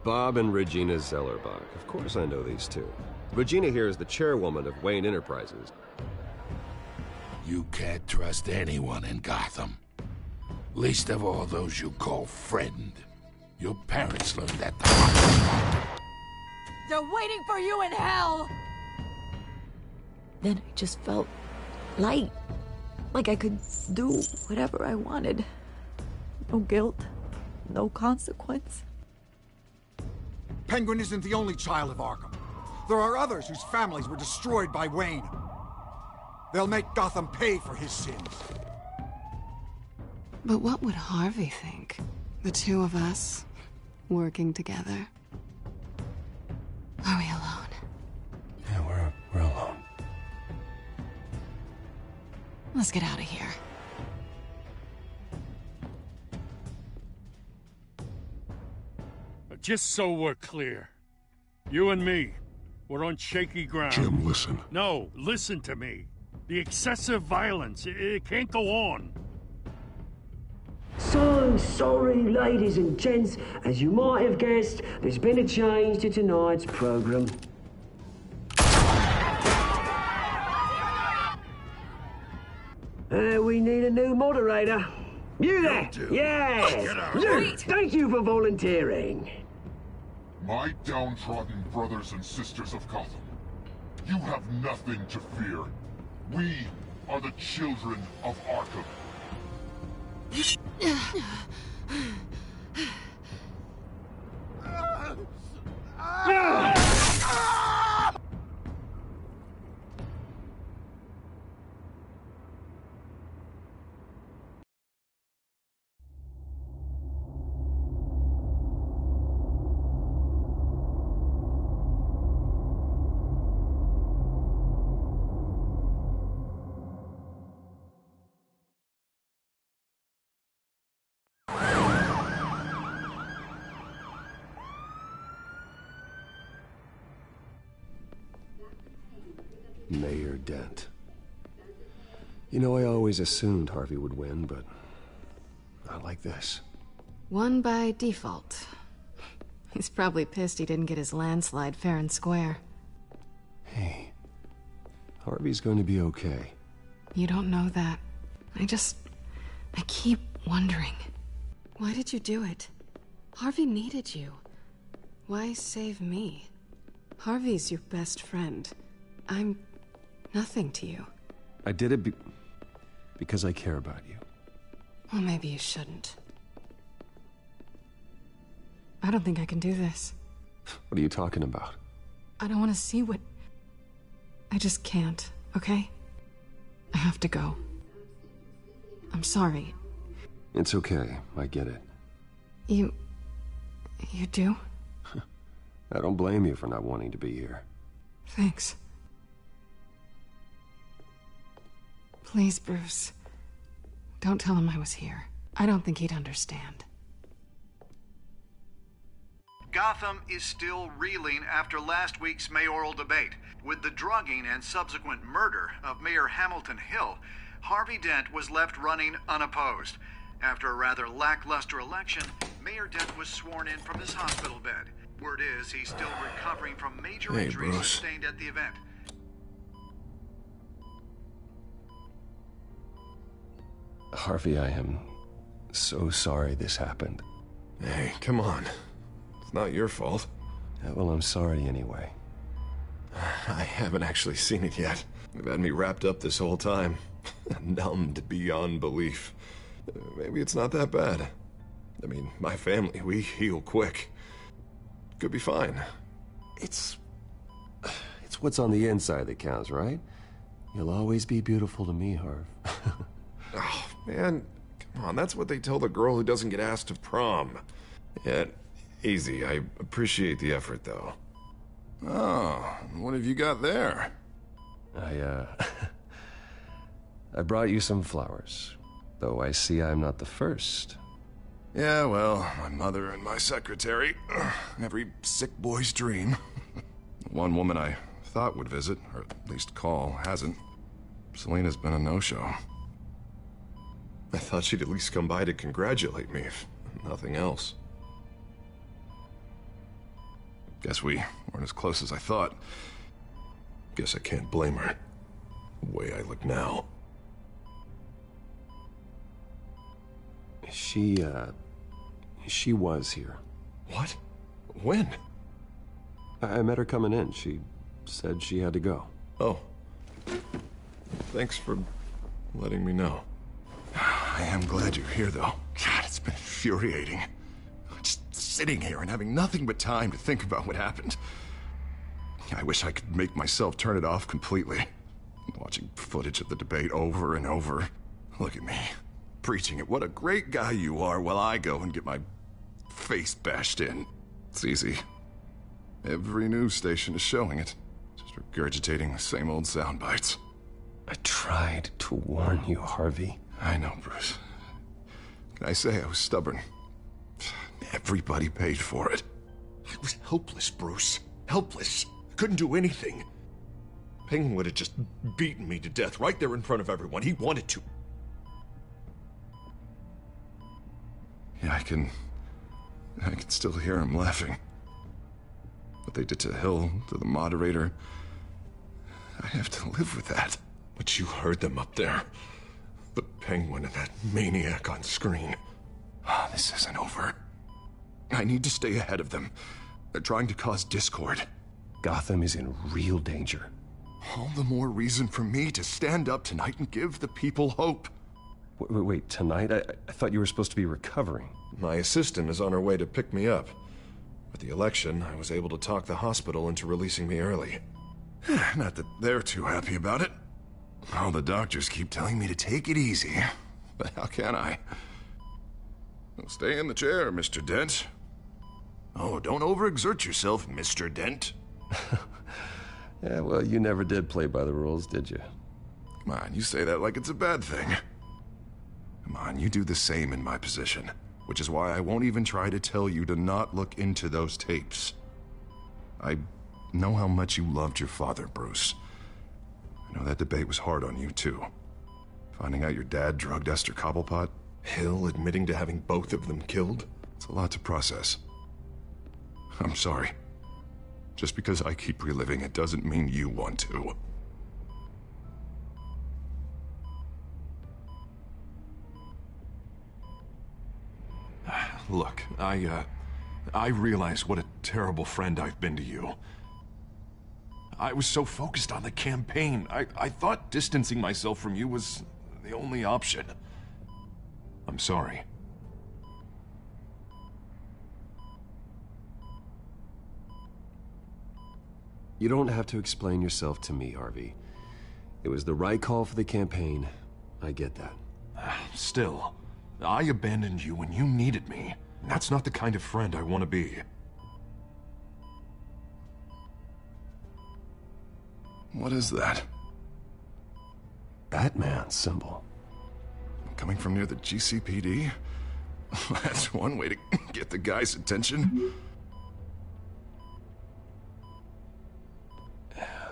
Bob and Regina Zellerbach. Of course I know these two. Regina here is the chairwoman of Wayne Enterprises. You can't trust anyone in Gotham. Least of all those you call friend. Your parents learned that the hard way. They're waiting for you in hell! Then I just felt light. Like I could do whatever I wanted. No guilt, no consequence. Penguin isn't the only child of Arkham. There are others whose families were destroyed by Wayne. They'll make Gotham pay for his sins. But what would Harvey think? The two of us, working together? Are we alone? Yeah, we're alone. Let's get out of here. Just so we're clear, you and me, we're on shaky ground. Jim, listen. No, listen to me. The excessive violence, it can't go on. So sorry, ladies and gents. As you might have guessed, there's been a change to tonight's program. We need a new moderator. You there? Yeah. You. Thank you for volunteering. My downtrodden brothers and sisters of Gotham, you have nothing to fear. We are the children of Arkham. Mayor Dent. You know, I always assumed Harvey would win, but not like this. Won by default. He's probably pissed he didn't get his landslide fair and square. Hey, Harvey's going to be okay. You don't know that. I keep wondering. Why did you do it? Harvey needed you. Why save me? Harvey's your best friend. I'm nothing to you. I did it because I care about you. Well, maybe you shouldn't. I don't think I can do this. What are you talking about? I don't want to see what... I just can't, okay? I have to go. I'm sorry. It's okay. I get it. You do? I don't blame you for not wanting to be here. Thanks. Please, Bruce. Don't tell him I was here. I don't think he'd understand. Gotham is still reeling after last week's mayoral debate. With the drugging and subsequent murder of Mayor Hamilton Hill, Harvey Dent was left running unopposed. After a rather lackluster election, Mayor Dent was sworn in from his hospital bed. Word is he's still recovering from major injuries sustained at the event. Harvey, I am so sorry this happened. Hey, come on. It's not your fault. Yeah, well, I'm sorry anyway. I haven't actually seen it yet. They've had me wrapped up this whole time. Numbed beyond belief. Maybe it's not that bad. I mean, my family, we heal quick. Could be fine. It's what's on the inside that counts, right? You'll always be beautiful to me, Harv. Oh, man, come on, that's what they tell the girl who doesn't get asked to prom. Yeah, easy, I appreciate the effort, though. Oh, what have you got there? I brought you some flowers, though I see I'm not the first. Yeah, well, my mother and my secretary. Every sick boy's dream. One woman I thought would visit, or at least call, hasn't. Selena's been a no-show. I thought she'd at least come by to congratulate me, if nothing else. Guess we weren't as close as I thought. Guess I can't blame her. The way I look now. She was here. What? When? I met her coming in. She said she had to go. Oh. Thanks for letting me know. I am glad you're here, though. God, it's been infuriating. Just sitting here and having nothing but time to think about what happened. I wish I could make myself turn it off completely. Watching footage of the debate over and over. Look at me, preaching at what a great guy you are while I go and get my face bashed in. It's easy. Every news station is showing it. Just regurgitating the same old sound bites. I tried to warn you, Harvey. I know, Bruce. Can I say I was stubborn? Everybody paid for it. I was helpless, Bruce. Helpless. Couldn't do anything. Penguin would have just beaten me to death right there in front of everyone. He wanted to. Yeah, I can still hear him laughing. What they did to Hill, to the moderator, I have to live with that. But you heard them up there. The Penguin and that maniac on screen. This isn't over. I need to stay ahead of them. They're trying to cause discord. Gotham is in real danger. All the more reason for me to stand up tonight and give the people hope. Wait, tonight? I thought you were supposed to be recovering. My assistant is on her way to pick me up. With the election, I was able to talk the hospital into releasing me early. Not that they're too happy about it. All the doctors keep telling me to take it easy. But how can I? Well, stay in the chair, Mr. Dent. Oh, don't overexert yourself, Mr. Dent. Yeah, well, you never did play by the rules, did you? Come on, you say that like it's a bad thing. Come on, you do the same in my position. Which is why I won't even try to tell you to not look into those tapes. I know how much you loved your father, Bruce. I know that debate was hard on you, too. Finding out your dad drugged Esther Cobblepot, Hill admitting to having both of them killed. It's a lot to process. I'm sorry. Just because I keep reliving it doesn't mean you want to. Look, I realize what a terrible friend I've been to you. I was so focused on the campaign. I thought distancing myself from you was the only option. I'm sorry. You don't have to explain yourself to me, Harvey. It was the right call for the campaign. I get that. Still, I abandoned you when you needed me. That's not the kind of friend I want to be. What is that? Batman's symbol. Coming from near the GCPD? That's one way to get the guy's attention.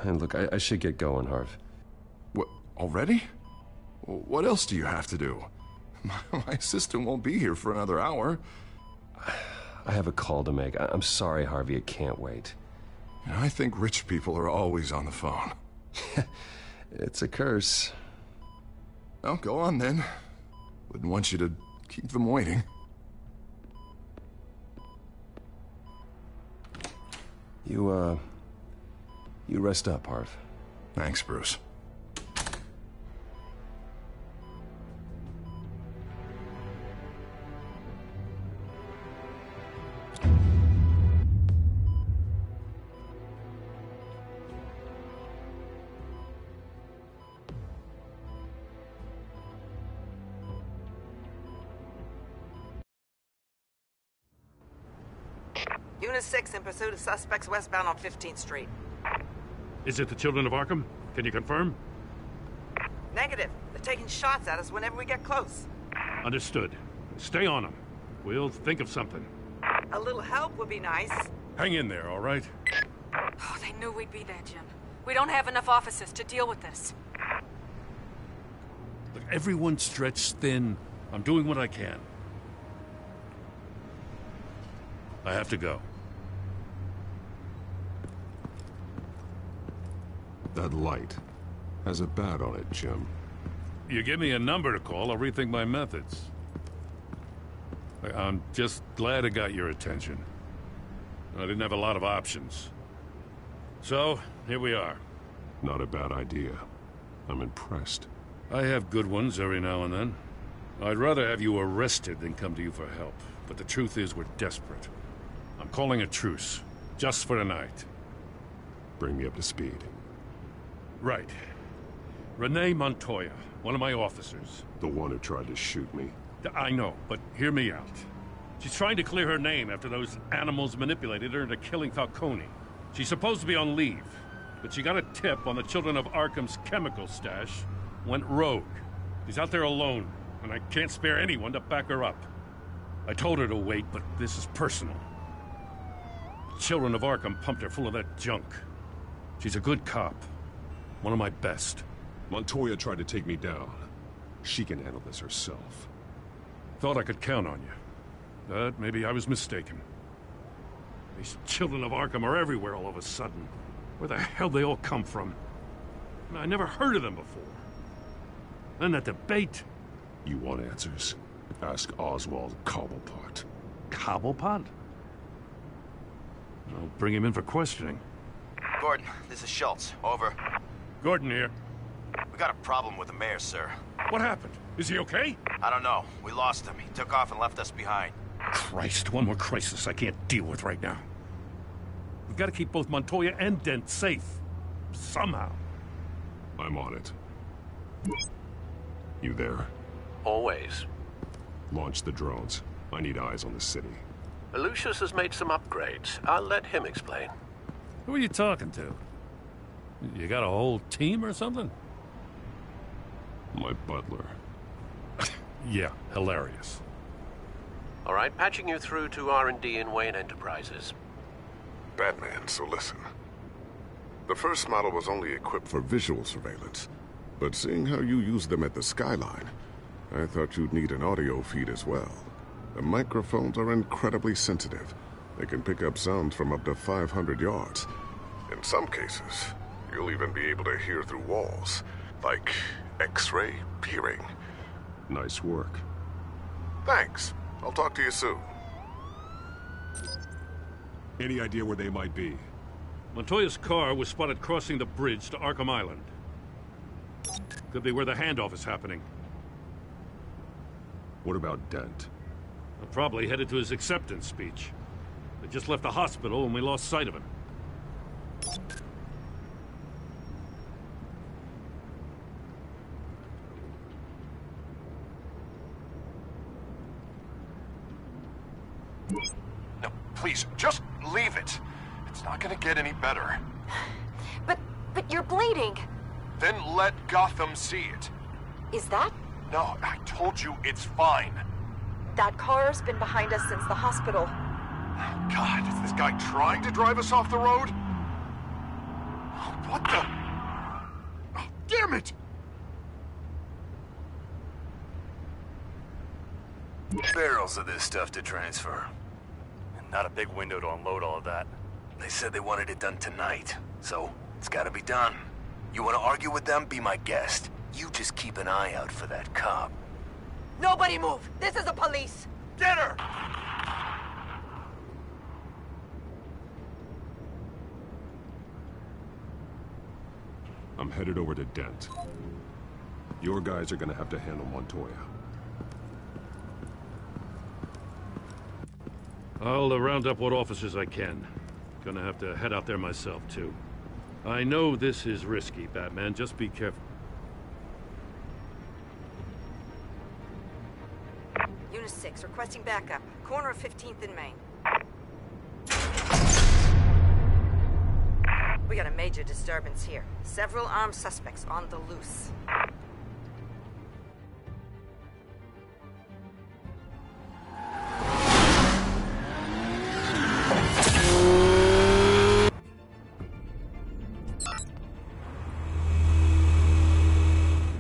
And look, I should get going, Harv. What, already? What else do you have to do? My assistant won't be here for another hour. I have a call to make. I'm sorry, Harvey, it can't wait. I think rich people are always on the phone. It's a curse. Well, go on then. Wouldn't want you to keep them waiting. You rest up, Harv. Thanks, Bruce. Unit 6 in pursuit of suspects westbound on 15th Street. Is it the Children of Arkham? Can you confirm? Negative. They're taking shots at us whenever we get close. Understood. Stay on them. We'll think of something. A little help would be nice. Hang in there, all right? Oh, they knew we'd be there, Jim. We don't have enough officers to deal with this. Look, everyone's stretched thin. I'm doing what I can. I have to go. That light has a bat on it, Jim. You give me a number to call, I'll rethink my methods. I'm just glad it got your attention. I didn't have a lot of options. So, here we are. Not a bad idea. I'm impressed. I have good ones every now and then. I'd rather have you arrested than come to you for help. But the truth is, we're desperate. I'm calling a truce. Just for tonight. Bring me up to speed. Right. Renee Montoya, one of my officers. The one who tried to shoot me. I know, but hear me out. She's trying to clear her name after those animals manipulated her into killing Falcone. She's supposed to be on leave, but she got a tip on the Children of Arkham's chemical stash, went rogue. She's out there alone, and I can't spare anyone to back her up. I told her to wait, but this is personal. The Children of Arkham pumped her full of that junk. She's a good cop. One of my best. Montoya tried to take me down. She can handle this herself. Thought I could count on you. But maybe I was mistaken. These Children of Arkham are everywhere all of a sudden. Where the hell they all come from? I never heard of them before. Then that debate. You want answers? Ask Oswald Cobblepot. Cobblepot? I'll bring him in for questioning. Gordon, this is Schultz. Over. Gordon here. We got a problem with the mayor, sir. What happened? Is he okay? I don't know. We lost him. He took off and left us behind. Christ, one more crisis I can't deal with right now. We've got to keep both Montoya and Dent safe. Somehow. I'm on it. You there? Always. Launch the drones. I need eyes on the city. Lucius has made some upgrades. I'll let him explain. Who are you talking to? You got a whole team or something? My butler. Yeah, hilarious. All right, patching you through to R&D in Wayne Enterprises. Batman, so listen. The first model was only equipped for visual surveillance, but seeing how you use them at the Skyline, I thought you'd need an audio feed as well. The microphones are incredibly sensitive. They can pick up sounds from up to 500 yards. In some cases, you'll even be able to hear through walls, like X-ray peering. Nice work. Thanks. I'll talk to you soon. Any idea where they might be? Montoya's car was spotted crossing the bridge to Arkham Island. Could be where the handoff is happening. What about Dent? Probably headed to his acceptance speech. They just left the hospital and we lost sight of him. No, please, just leave it. It's not gonna get any better. But you're bleeding. Then let Gotham see it. Is that? No, I told you it's fine. That car's been behind us since the hospital. God, is this guy trying to drive us off the road? What the? Oh, damn it! Barrels of this stuff to transfer. And not a big window to unload all of that. They said they wanted it done tonight, so it's gotta be done. You wanna argue with them? Be my guest. You just keep an eye out for that cop. Nobody move! This is the police! Get her! I'm headed over to Dent. Your guys are gonna have to handle Montoya. I'll round up what officers I can. Gonna have to head out there myself, too. I know this is risky, Batman. Just be careful. Unit 6, requesting backup. Corner of 15th and Main. We got a major disturbance here. Several armed suspects on the loose.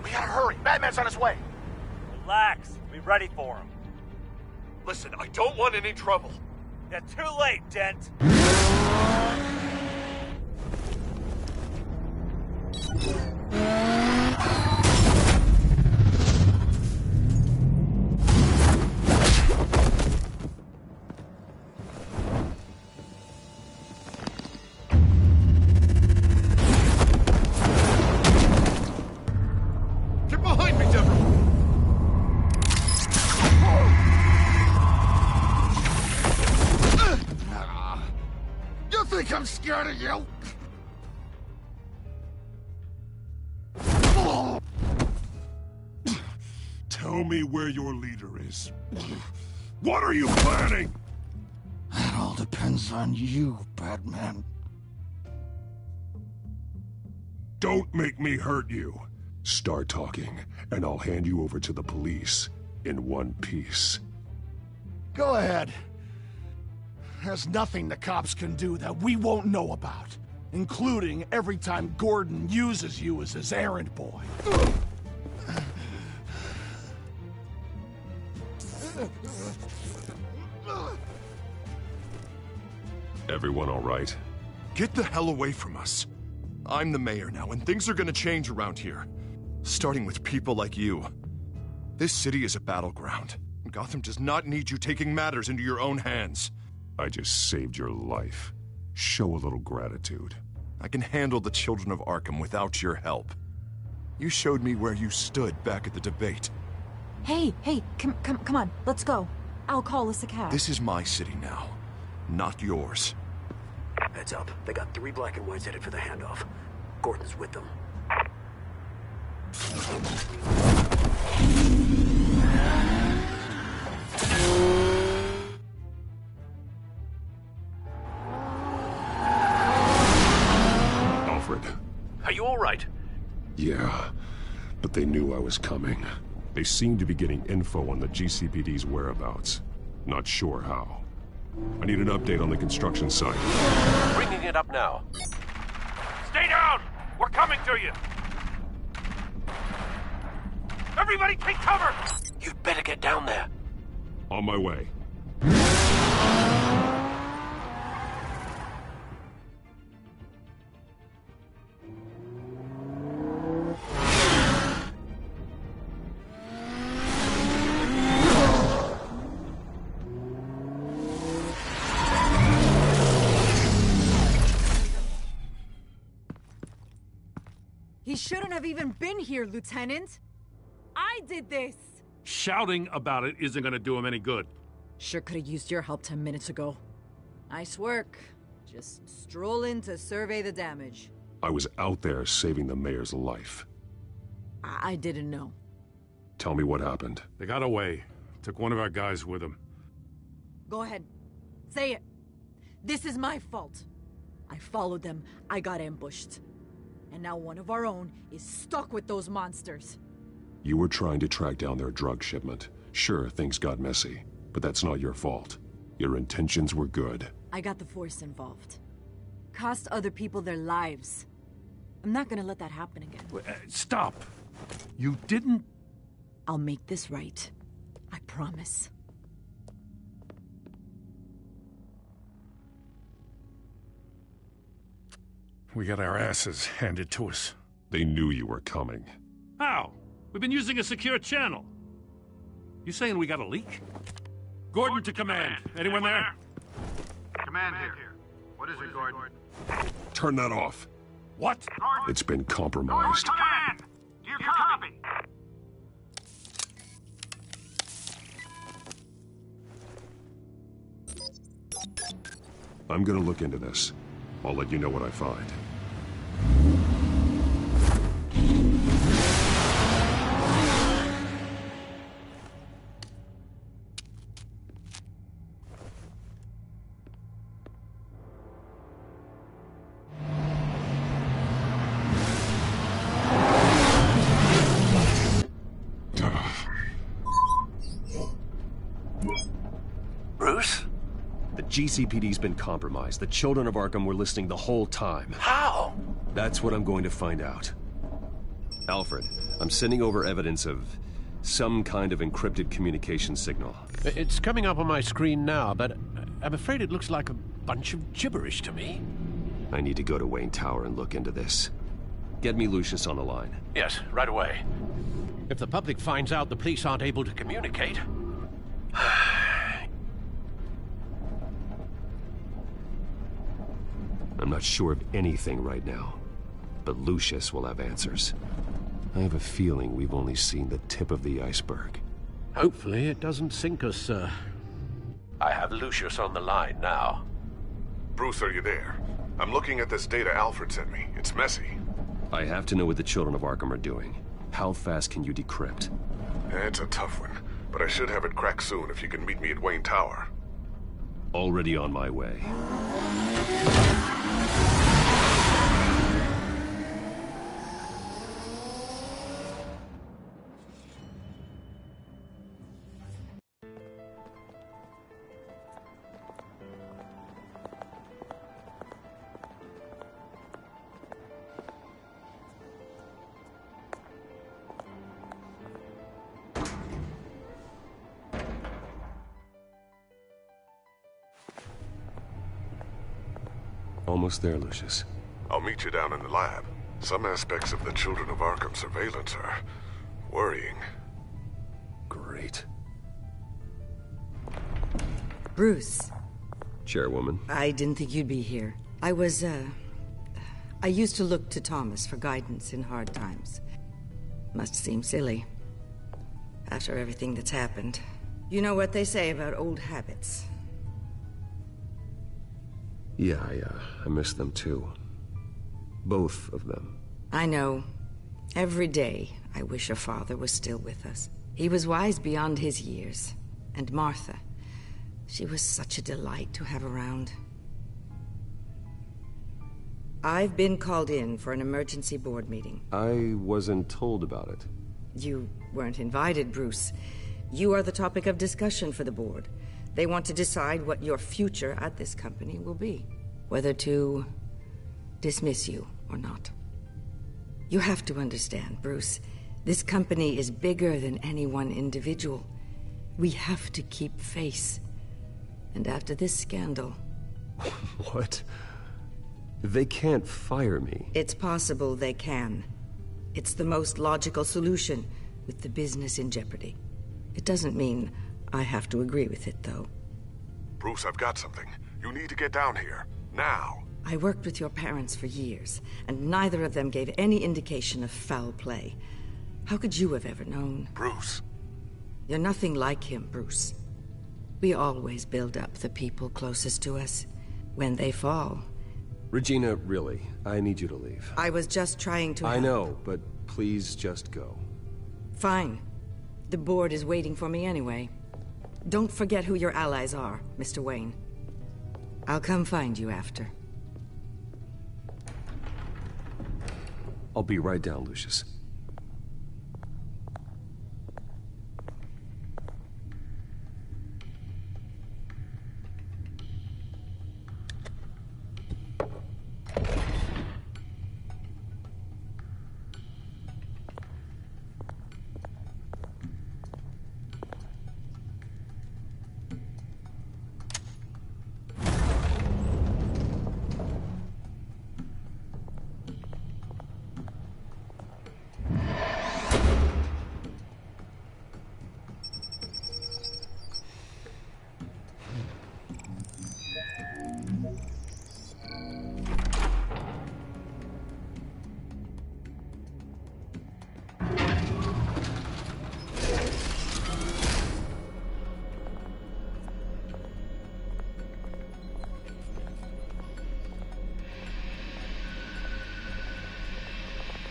We gotta hurry. Batman's on his way. Relax. Be ready for him. Listen, I don't want any trouble. You're too late, Dent. Get behind me, Deborah! You think I'm scared of you? Tell me where your leader is. What are you planning? That all depends on you, Batman. Don't make me hurt you. Start talking, and I'll hand you over to the police in one piece. Go ahead. There's nothing the cops can do that we won't know about, including every time Gordon uses you as his errand boy. Everyone all right? Get the hell away from us. I'm the mayor now, and things are gonna change around here. Starting with people like you. This city is a battleground. Gotham does not need you taking matters into your own hands. I just saved your life. Show a little gratitude. I can handle the children of Arkham without your help. You showed me where you stood back at the debate. Hey, come on, let's go. I'll call us a cab. This is my city now, not yours. Heads up. They got 3 black and whites headed for the handoff. Gordon's with them. Alfred. Are you all right? Yeah, but they knew I was coming. They seemed to be getting info on the GCPD's whereabouts. Not sure how. I need an update on the construction site. Bringing it up now. Stay down! We're coming to you! Everybody take cover! You'd better get down there. On my way. He shouldn't have even been here, Lieutenant. I did this. Shouting about it isn't gonna do him any good. Sure could have used your help 10 minutes ago. Nice work. Just stroll in to survey the damage. I was out there saving the mayor's life. I didn't know. Tell me what happened. They got away. Took one of our guys with them. Go ahead. Say it. This is my fault. I followed them. I got ambushed. And now one of our own is stuck with those monsters. You were trying to track down their drug shipment. Sure, things got messy, but that's not your fault. Your intentions were good. I got the Force involved. Cost other people their lives. I'm not gonna let that happen again. Stop! You didn't... I'll make this right. I promise. We got our asses handed to us. They knew you were coming. How? We've been using a secure channel. You saying we got a leak? Gordon to command. Anyone there? Command here. What is it, Gordon? Turn that off. What? It's been compromised. Command! Do you copy? I'm gonna look into this. I'll let you know what I find. Bruce? The GCPD's been compromised. The children of Arkham were listening the whole time. How? That's what I'm going to find out. Alfred, I'm sending over evidence of some kind of encrypted communication signal. It's coming up on my screen now, but I'm afraid it looks like a bunch of gibberish to me. I need to go to Wayne Tower and look into this. Get me Lucius on the line. Yes, right away. If the public finds out the police aren't able to communicate... I'm not sure of anything right now, but Lucius will have answers. I have a feeling we've only seen the tip of the iceberg. Hopefully it doesn't sink us, sir. I have Lucius on the line now. Bruce, are you there? I'm looking at this data Alfred sent me. It's messy. I have to know what the children of Arkham are doing. How fast can you decrypt? It's a tough one, but I should have it cracked soon if you can meet me at Wayne Tower. Already on my way. Almost there, Lucius. I'll meet you down in the lab. Some aspects of the Children of Arkham surveillance are worrying. Great. Bruce. Chairwoman. I didn't think you'd be here. I used to look to Thomas for guidance in hard times. Must seem silly. After everything that's happened. You know what they say about old habits. Yeah, I miss them too. Both of them. I know. Every day, I wish your father was still with us. He was wise beyond his years. And Martha, she was such a delight to have around. I've been called in for an emergency board meeting. I wasn't told about it. You weren't invited, Bruce. You are the topic of discussion for the board. They want to decide what your future at this company will be. Whether to dismiss you or not. You have to understand, Bruce. This company is bigger than any one individual. We have to keep face. And after this scandal... What? They can't fire me. It's possible they can. It's the most logical solution, with the business in jeopardy. It doesn't mean I have to agree with it, though. Bruce, I've got something. You need to get down here. Now. I worked with your parents for years, and neither of them gave any indication of foul play. How could you have ever known? Bruce. You're nothing like him, Bruce. We always build up the people closest to us. When they fall... Regina, really, I need you to leave. I was just trying to help. I know, but please just go. Fine. The board is waiting for me anyway. Don't forget who your allies are, Mr. Wayne. I'll come find you after. I'll be right down, Lucius.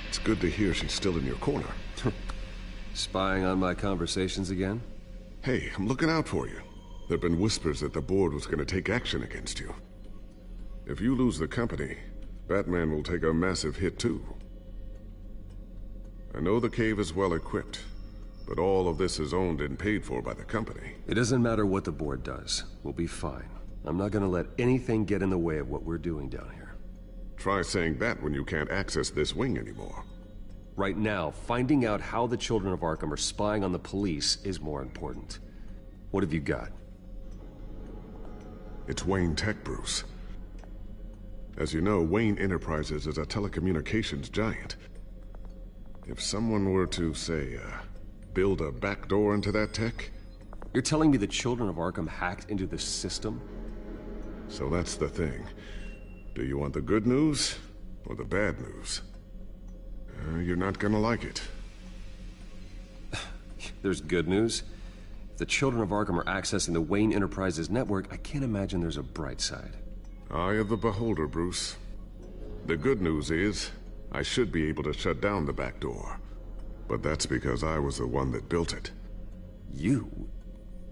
It's good to hear she's still in your corner. Spying on my conversations again? Hey, I'm looking out for you. There've been whispers that the board was going to take action against you. If you lose the company, Batman will take a massive hit too. I know the cave is well equipped, but all of this is owned and paid for by the company. It doesn't matter what the board does. We'll be fine. I'm not gonna let anything get in the way of what we're doing down here. Try saying that when you can't access this wing anymore. Right now, finding out how the Children of Arkham are spying on the police is more important. What have you got? It's Wayne Tech, Bruce. As you know, Wayne Enterprises is a telecommunications giant. If someone were to, say, build a backdoor into that tech... You're telling me the Children of Arkham hacked into this system? So that's the thing. Do you want the good news or the bad news? You're not gonna like it. There's good news. If the Children of Arkham are accessing the Wayne Enterprises network, I can't imagine there's a bright side. Eye of the beholder, Bruce. The good news is, I should be able to shut down the back door. But that's because I was the one that built it. You?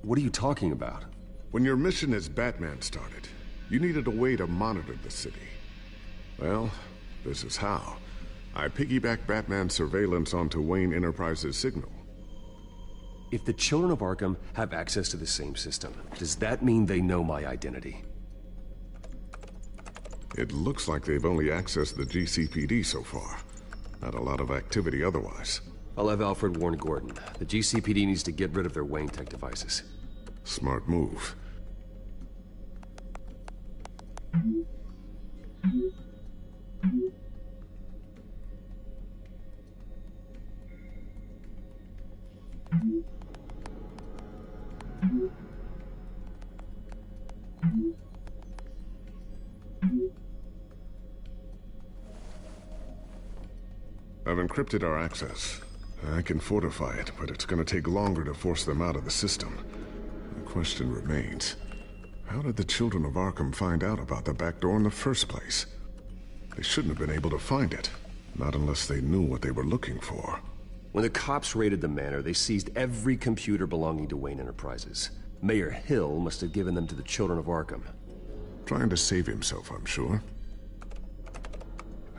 What are you talking about? When your mission as Batman started, you needed a way to monitor the city. Well, this is how. I piggybacked Batman's surveillance onto Wayne Enterprises' signal. If the Children of Arkham have access to the same system, does that mean they know my identity? It looks like they've only accessed the GCPD so far. Not a lot of activity otherwise. I'll have Alfred warn Gordon. The GCPD needs to get rid of their Wayne Tech devices. Smart move. I've encrypted our access. I can fortify it, but it's gonna take longer to force them out of the system. The question remains, how did the Children of Arkham find out about the back door in the first place? They shouldn't have been able to find it, not unless they knew what they were looking for. When the cops raided the manor, they seized every computer belonging to Wayne Enterprises. Mayor Hill must have given them to the Children of Arkham. Trying to save himself, I'm sure.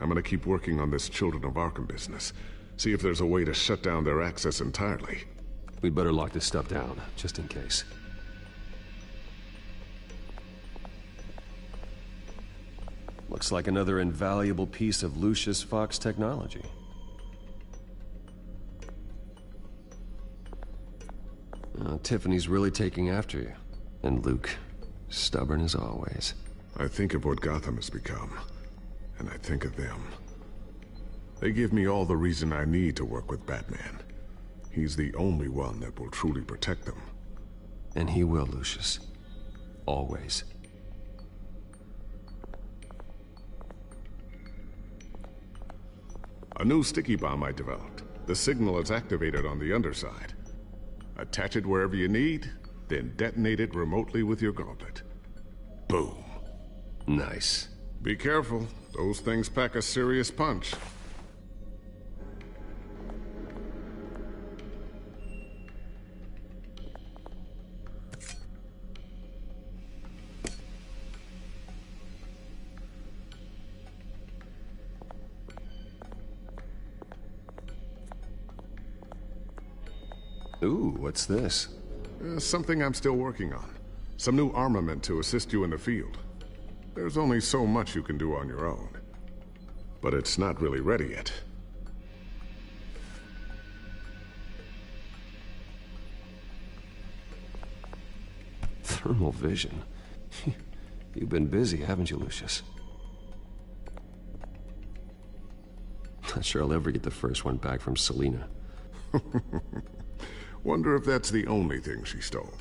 I'm gonna keep working on this Children of Arkham business. See if there's a way to shut down their access entirely. We'd better lock this stuff down, just in case. Looks like another invaluable piece of Lucius Fox technology. Tiffany's really taking after you. And Luke, stubborn as always. I think of what Gotham has become, and I think of them. They give me all the reason I need to work with Batman. He's the only one that will truly protect them. And he will, Lucius. Always. A new sticky bomb I developed. The signal is activated on the underside. Attach it wherever you need, then detonate it remotely with your gauntlet. Boom. Nice. Be careful. Those things pack a serious punch. Ooh, what's this? Something I'm still working on. Some new armament to assist you in the field. There's only so much you can do on your own. But it's not really ready yet. Thermal vision. You've been busy, haven't you, Lucius? Not sure I'll ever get the first one back from Selina. Wonder if that's the only thing she stole.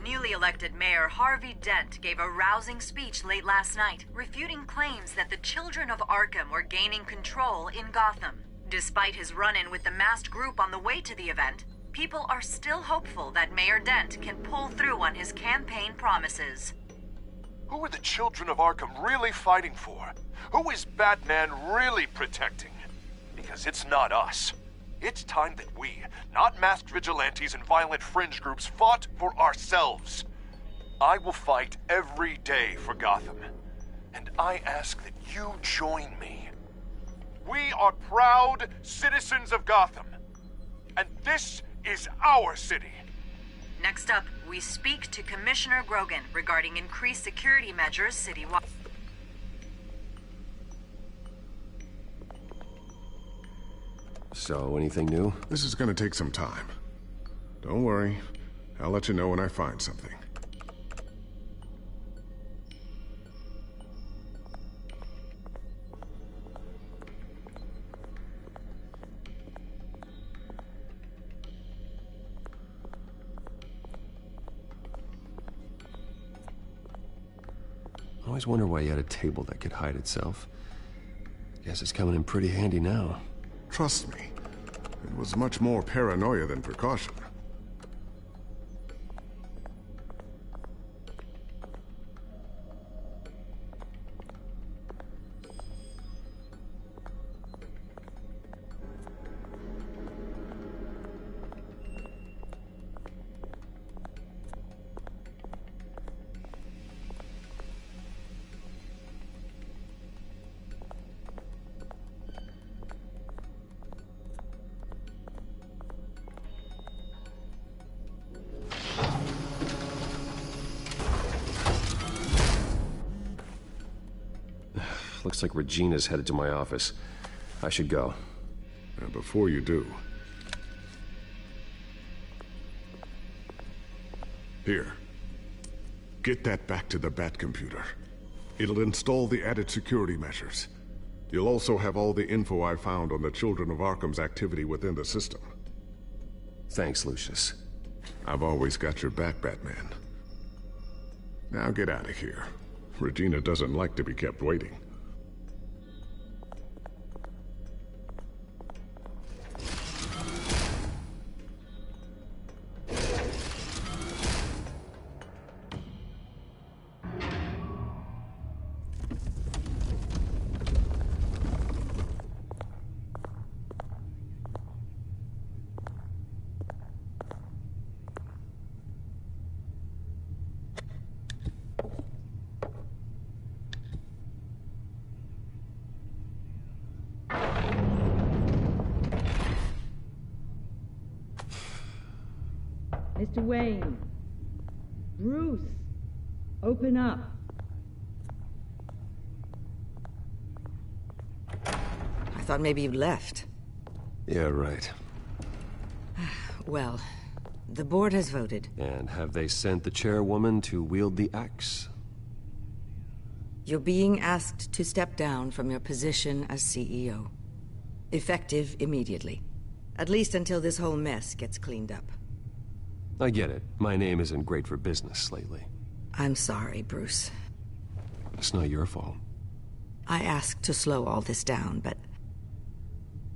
Newly elected Mayor Harvey Dent gave a rousing speech late last night, refuting claims that the Children of Arkham were gaining control in Gotham. Despite his run-in with the masked group on the way to the event, people are still hopeful that Mayor Dent can pull through on his campaign promises. Who are the Children of Arkham really fighting for? Who is Batman really protecting? Because it's not us. It's time that we, not masked vigilantes and violent fringe groups, fought for ourselves. I will fight every day for Gotham. And I ask that you join me. We are proud citizens of Gotham. And this is our city. Next up, we speak to Commissioner Grogan regarding increased security measures citywide. So, anything new? This is gonna take some time. Don't worry. I'll let you know when I find something. I always wonder why you had a table that could hide itself. Guess it's coming in pretty handy now. Trust me, it was much more paranoia than precaution. Looks like Regina's headed to my office. I should go. And before you do... Here. Get that back to the Bat computer. It'll install the added security measures. You'll also have all the info I found on the Children of Arkham's activity within the system. Thanks, Lucius. I've always got your back, Batman. Now get out of here. Regina doesn't like to be kept waiting. Mr. Wayne. Bruce. Open up. I thought maybe you'd left. Yeah, right. Well, the board has voted. And have they sent the chairwoman to wield the axe? You're being asked to step down from your position as CEO. Effective immediately. At least until this whole mess gets cleaned up. I get it. My name isn't great for business lately. I'm sorry, Bruce. It's not your fault. I asked to slow all this down, but...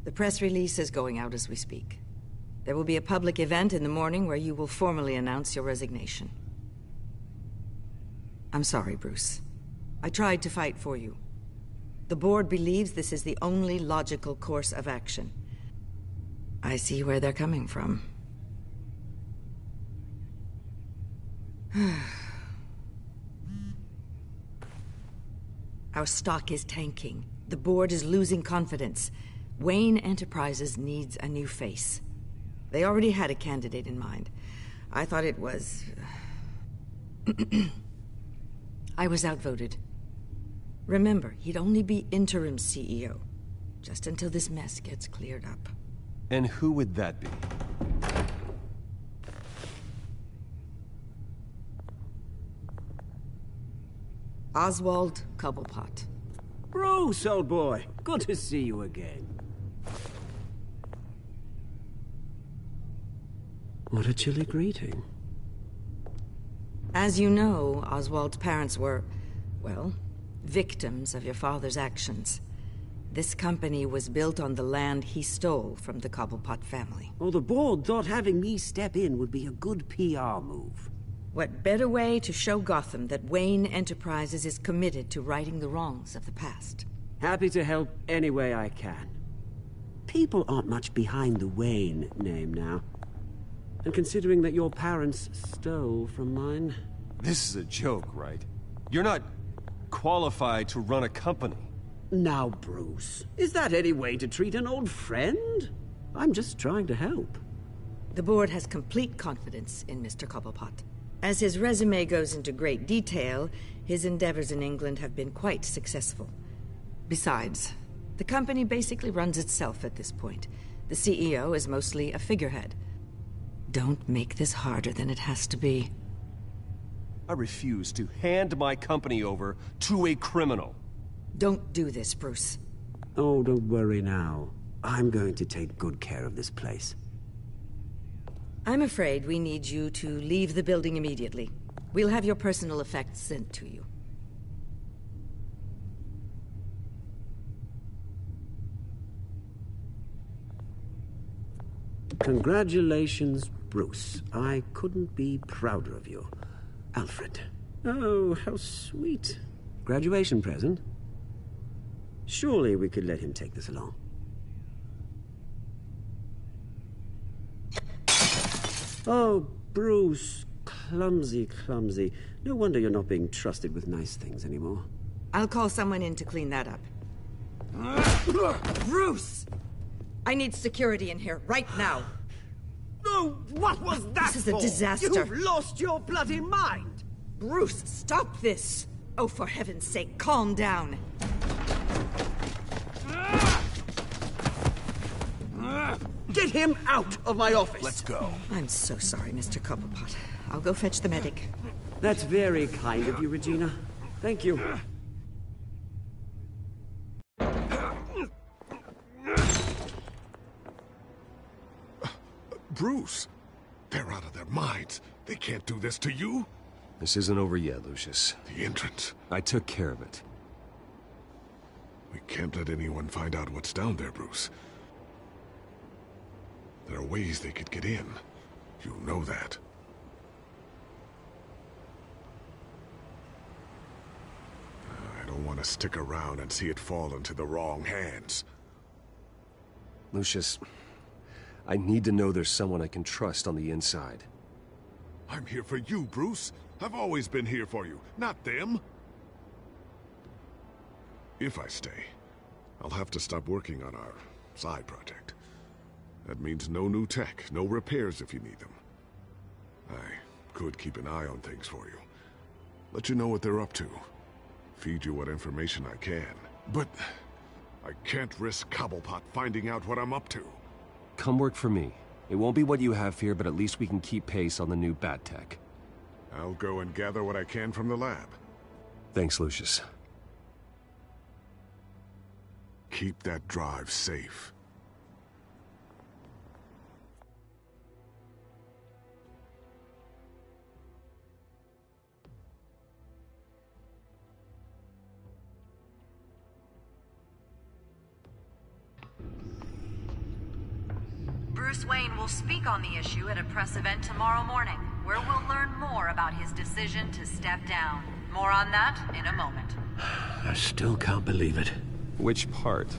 The press release is going out as we speak. There will be a public event in the morning where you will formally announce your resignation. I'm sorry, Bruce. I tried to fight for you. The board believes this is the only logical course of action. I see where they're coming from. Our stock is tanking. The board is losing confidence. Wayne Enterprises needs a new face. They already had a candidate in mind. I thought it was... I was outvoted. Remember, he'd only be interim CEO, just until this mess gets cleared up. And who would that be? Oswald Cobblepot. Bruce, old boy. Good to see you again. What a chilly greeting. As you know, Oswald's parents were, well, victims of your father's actions. This company was built on the land he stole from the Cobblepot family. Oh, the board thought having me step in would be a good PR move. What better way to show Gotham that Wayne Enterprises is committed to righting the wrongs of the past? Happy to help any way I can. People aren't much behind the Wayne name now. And considering that your parents stole from mine... This is a joke, right? You're not qualified to run a company. Now, Bruce, is that any way to treat an old friend? I'm just trying to help. The board has complete confidence in Mr. Cobblepot. As his resume goes into great detail, his endeavors in England have been quite successful. Besides, the company basically runs itself at this point. The CEO is mostly a figurehead. Don't make this harder than it has to be. I refuse to hand my company over to a criminal. Don't do this, Bruce. Oh, don't worry now. I'm going to take good care of this place. I'm afraid we need you to leave the building immediately. We'll have your personal effects sent to you. Congratulations, Bruce. I couldn't be prouder of you. Alfred. Oh, how sweet. Graduation present? Surely we could let him take this along. Oh, Bruce. Clumsy, clumsy. No wonder you're not being trusted with nice things anymore. I'll call someone in to clean that up. Bruce! I need security in here, right now. Oh, what was that This is a for? disaster. You've lost your bloody mind! Bruce, stop this! Oh, for heaven's sake, calm down. Get him out of my office! Let's go. I'm so sorry, Mr. Cobblepot. I'll go fetch the medic. That's very kind of you, Regina. Thank you. Bruce, they're out of their minds. They can't do this to you. This isn't over yet, Lucius. The entrance. I took care of it. We can't let anyone find out what's down there, Bruce. There are ways they could get in. You know that. I don't want to stick around and see it fall into the wrong hands. Lucius, I need to know there's someone I can trust on the inside. I'm here for you, Bruce. I've always been here for you, not them. If I stay, I'll have to stop working on our side project. That means no new tech, no repairs if you need them. I could keep an eye on things for you. Let you know what they're up to. Feed you what information I can. But I can't risk Cobblepot finding out what I'm up to. Come work for me. It won't be what you have here, but at least we can keep pace on the new bat tech. I'll go and gather what I can from the lab. Thanks, Lucius. Keep that drive safe. Bruce Wayne will speak on the issue at a press event tomorrow morning, where we'll learn more about his decision to step down. More on that in a moment. I still can't believe it. Which part?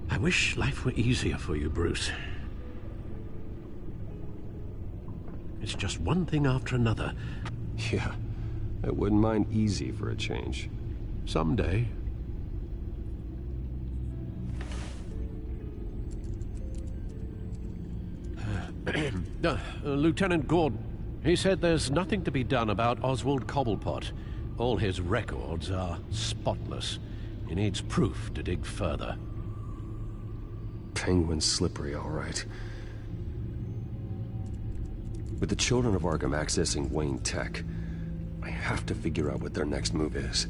I wish life were easier for you, Bruce. It's just one thing after another. Yeah, I wouldn't mind easy for a change. Someday. Lieutenant Gordon, he said there's nothing to be done about Oswald Cobblepot. All his records are spotless. He needs proof to dig further. Penguin's slippery, all right. With the children of Arkham accessing Wayne Tech, I have to figure out what their next move is.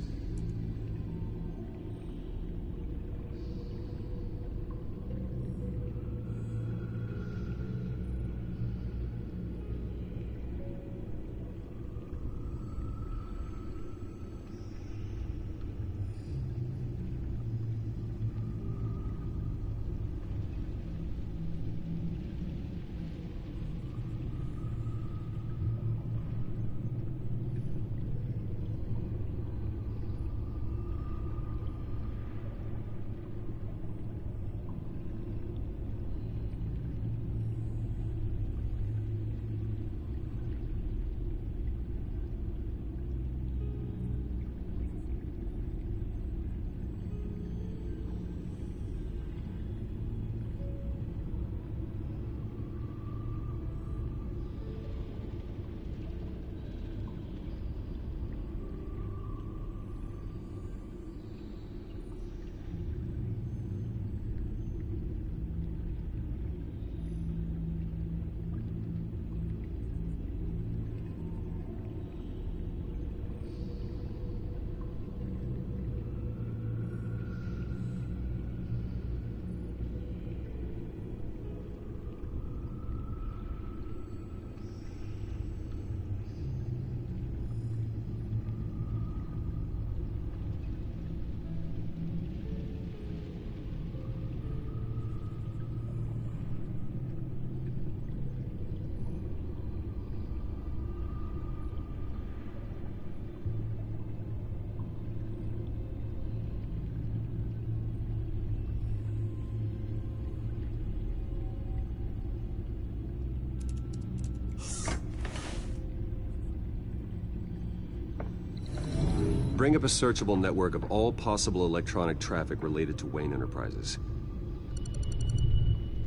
Bring up a searchable network of all possible electronic traffic related to Wayne Enterprises.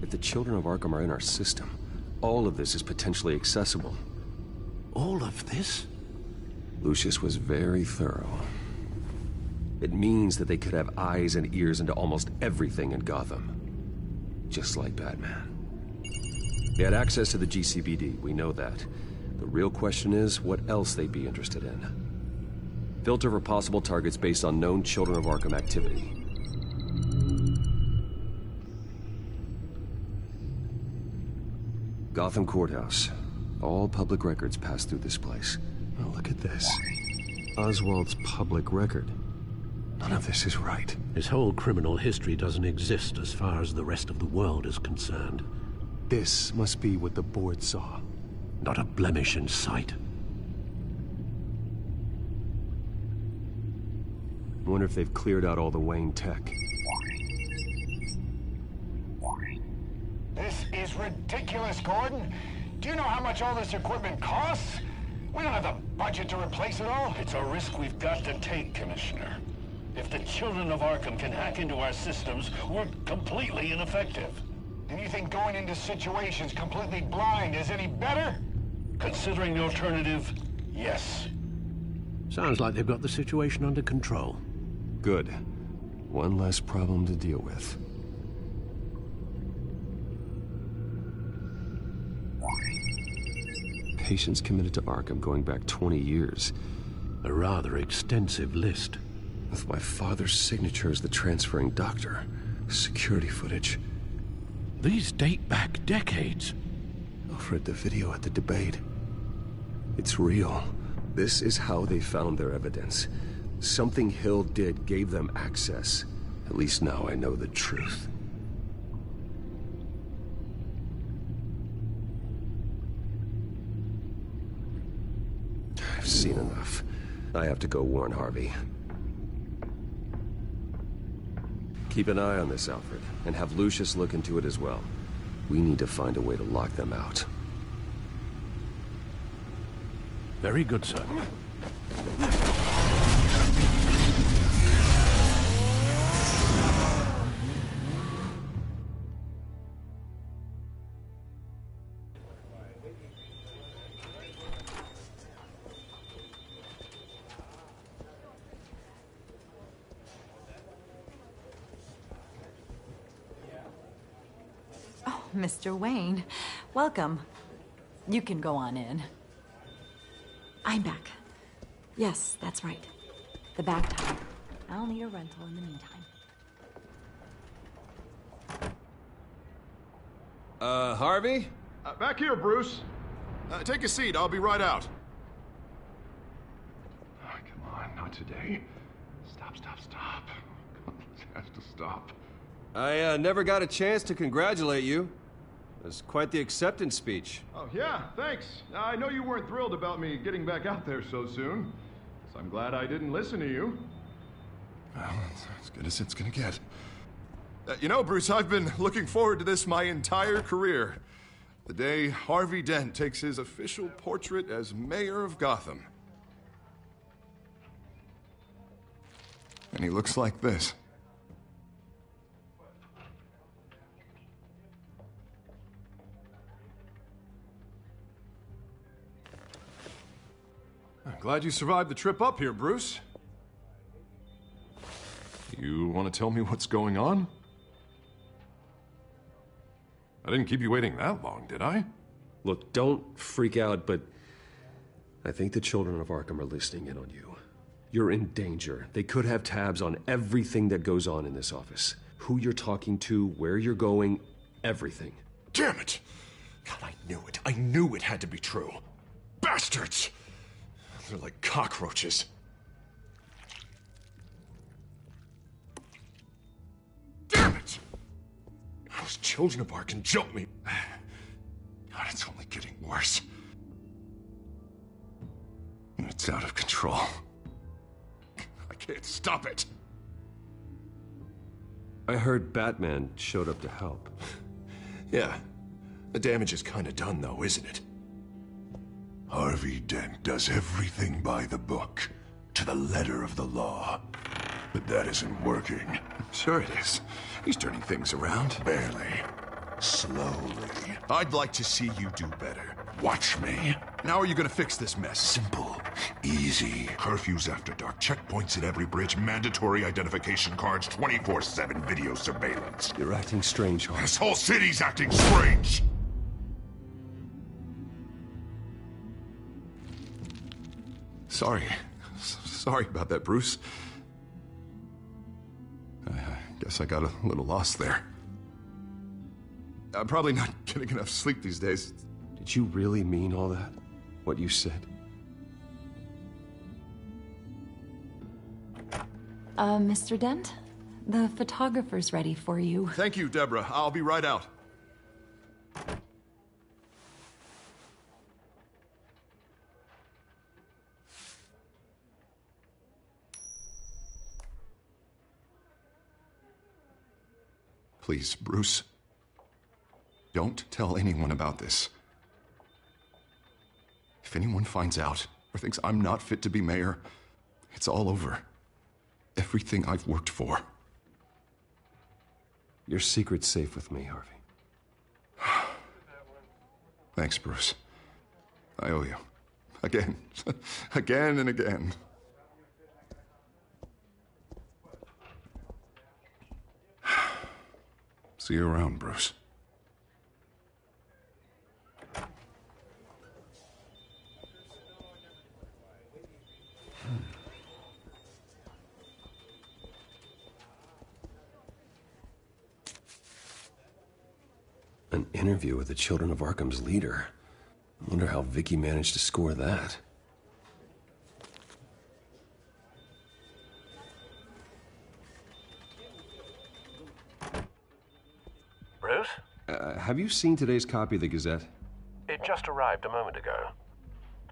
If the children of Arkham are in our system, all of this is potentially accessible. All of this? Lucius was very thorough. It means that they could have eyes and ears into almost everything in Gotham. Just like Batman. They had access to the GCPD, we know that. The real question is, what else they'd be interested in. Filter for possible targets based on known Children of Arkham activity. Gotham Courthouse. All public records pass through this place. Oh, look at this. Oswald's public record. None of this is right. His whole criminal history doesn't exist as far as the rest of the world is concerned. This must be what the board saw. Not a blemish in sight. I wonder if they've cleared out all the Wayne tech. This is ridiculous, Gordon. Do you know how much all this equipment costs? We don't have the budget to replace it all. It's a risk we've got to take, Commissioner. If the children of Arkham can hack into our systems, we're completely ineffective. And you think going into situations completely blind is any better? Considering the alternative, yes. Sounds like they've got the situation under control. Good. One less problem to deal with. Patients committed to Arkham going back 20 years. A rather extensive list. With my father's signature as the transferring doctor. Security footage. These date back decades. Alfred, the video at the debate. It's real. This is how they found their evidence. Something Hill did gave them access. At least now I know the truth. I've seen enough. I have to go warn Harvey. Keep an eye on this, Alfred, and have Lucius look into it as well. We need to find a way to lock them out. Very good, sir. Mr. Wayne, welcome. You can go on in. I'm back. Yes, that's right. The back tire. I'll need a rental in the meantime. Harvey? Back here, Bruce. Take a seat. I'll be right out. Oh, come on, not today. Stop. This has to stop. I never got a chance to congratulate you. It was quite the acceptance speech. Oh, yeah, thanks. I know you weren't thrilled about me getting back out there so soon. So I'm glad I didn't listen to you. Well, it's as good as it's gonna get. You know, Bruce, I've been looking forward to this my entire career. The day Harvey Dent takes his official portrait as mayor of Gotham. And he looks like this. I'm glad you survived the trip up here, Bruce. You want to tell me what's going on? I didn't keep you waiting that long, did I? Look, don't freak out, but I think the children of Arkham are listening in on you. You're in danger. They could have tabs on everything that goes on in this office. Who you're talking to, where you're going, everything. Damn it! God, I knew it. I knew it had to be true. Bastards! They're like cockroaches. Damn it! Those children of Arkham jumped me. God, it's only getting worse. It's out of control. I can't stop it. I heard Batman showed up to help. Yeah. The damage is kind of done, though, isn't it? Harvey Dent does everything by the book. to the letter of the law. But that isn't working. Sure it is. He's turning things around. Barely. Slowly. I'd like to see you do better. Watch me. And how are you gonna fix this mess? Simple. Easy. Curfews after dark. Checkpoints at every bridge. Mandatory identification cards. 24/7 video surveillance. You're acting strange, Harvey. This whole city's acting strange! Sorry about that, Bruce. I guess I got a little lost there. I'm probably not getting enough sleep these days. Did you really mean all that? What you said? Mr. Dent? The photographer's ready for you. Thank you, Deborah. I'll be right out. Please, Bruce. Don't tell anyone about this. If anyone finds out or thinks I'm not fit to be mayor, it's all over. Everything I've worked for. Your secret's safe with me, Harvey. Thanks, Bruce. I owe you. Again. Again and again. See you around, Bruce. An interview with the Children of Arkham's leader. I wonder how Vicky managed to score that. Bruce? Have you seen today's copy of the Gazette? It just arrived a moment ago.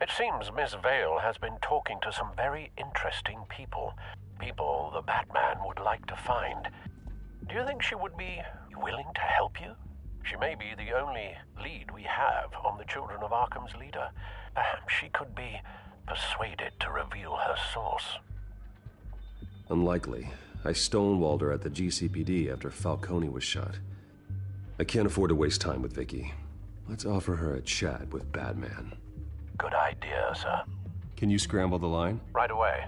It seems Miss Vale has been talking to some very interesting people. People the Batman would like to find. Do you think she would be willing to help you? She may be the only lead we have on the Children of Arkham's leader. Perhaps she could be persuaded to reveal her source. Unlikely. I stonewalled her at the GCPD after Falcone was shot. I can't afford to waste time with Vicky. Let's offer her a chat with Batman. Good idea, sir. Can you scramble the line? Right away.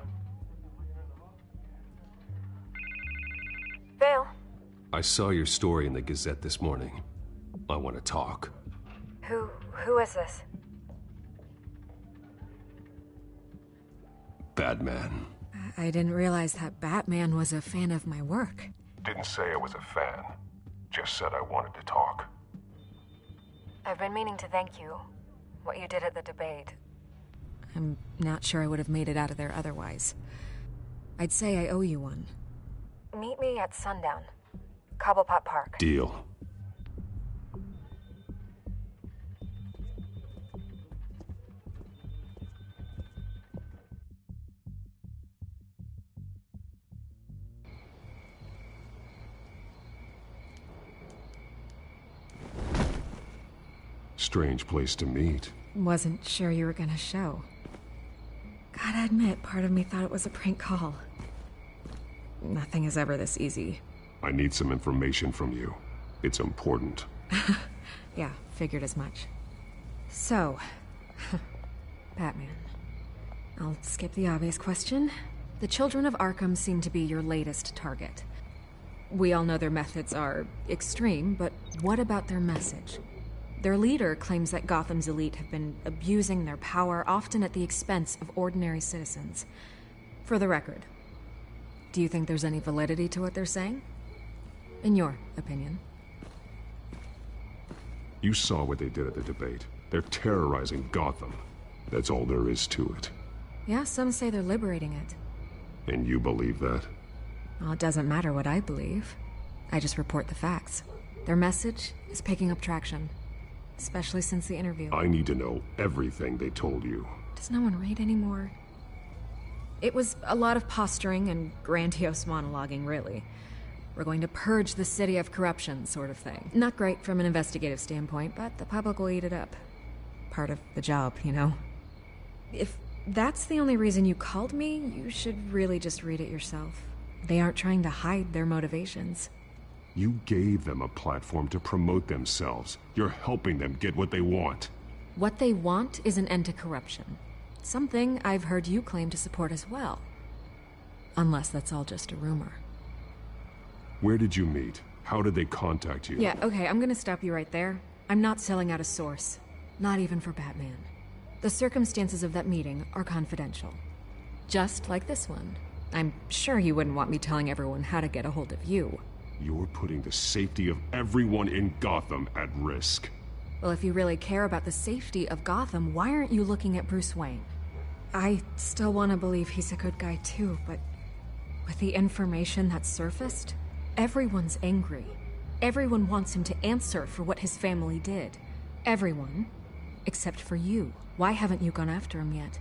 Vale. I saw your story in the Gazette this morning. I want to talk. Who is this? Batman. I didn't realize that Batman was a fan of my work. Didn't say I was a fan. Just said I wanted to talk. I've been meaning to thank you. What you did at the debate. I'm not sure I would have made it out of there otherwise. I'd say I owe you one. Meet me at sundown. Cobblepot Park. Deal. Strange place to meet. Wasn't sure you were gonna show. Gotta admit, part of me thought it was a prank call. Nothing is ever this easy. I need some information from you. It's important. Yeah, figured as much. So, Batman. I'll skip the obvious question. The Children of Arkham seem to be your latest target. We all know their methods are extreme, but what about their message? Their leader claims that Gotham's elite have been abusing their power, often at the expense of ordinary citizens. For the record, do you think there's any validity to what they're saying? In your opinion? You saw what they did at the debate. They're terrorizing Gotham. That's all there is to it. Yeah, some say they're liberating it. And you believe that? Well, it doesn't matter what I believe. I just report the facts. Their message is picking up traction. Especially since the interview. I need to know everything they told you. Does no one read anymore? It was a lot of posturing and grandiose monologuing, really. We're going to purge the city of corruption, sort of thing. Not great from an investigative standpoint, but the public will eat it up. Part of the job, you know? If that's the only reason you called me, you should really just read it yourself. They aren't trying to hide their motivations. You gave them a platform to promote themselves. You're helping them get what they want. What they want is an end to corruption. Something I've heard you claim to support as well. Unless that's all just a rumor. Where did you meet? How did they contact you? Yeah, okay, I'm gonna stop you right there. I'm not selling out a source. Not even for Batman. The circumstances of that meeting are confidential. Just like this one. I'm sure you wouldn't want me telling everyone how to get a hold of you. You're putting the safety of everyone in Gotham at risk. Well, if you really care about the safety of Gotham, why aren't you looking at Bruce Wayne? I still want to believe he's a good guy too, but with the information that's surfaced, everyone's angry. Everyone wants him to answer for what his family did. Everyone, except for you. Why haven't you gone after him yet?